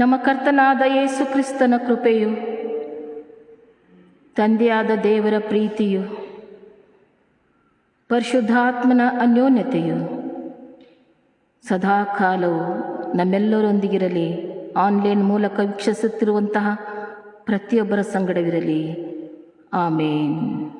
Speaker 2: ನಮ್ಮ ಕರ್ತನಾದ ಯೇಸು ಕ್ರಿಸ್ತನ ಕೃಪೆಯು, ತಂದೆಯಾದ ದೇವರ ಪ್ರೀತಿಯು, ಪರಿಶುದ್ಧಾತ್ಮನ ಅನ್ಯೋನ್ಯತೆಯು ಸದಾಕಾಲವು ನಮ್ಮೆಲ್ಲರೊಂದಿಗಿರಲಿ. ಆನ್ಲೈನ್ ಮೂಲಕ ವೀಕ್ಷಿಸುತ್ತಿರುವಂತಹ ಪ್ರತಿಯೊಬ್ಬರ ಸಂಗಡವಿರಲಿ. ಆಮೇನ್.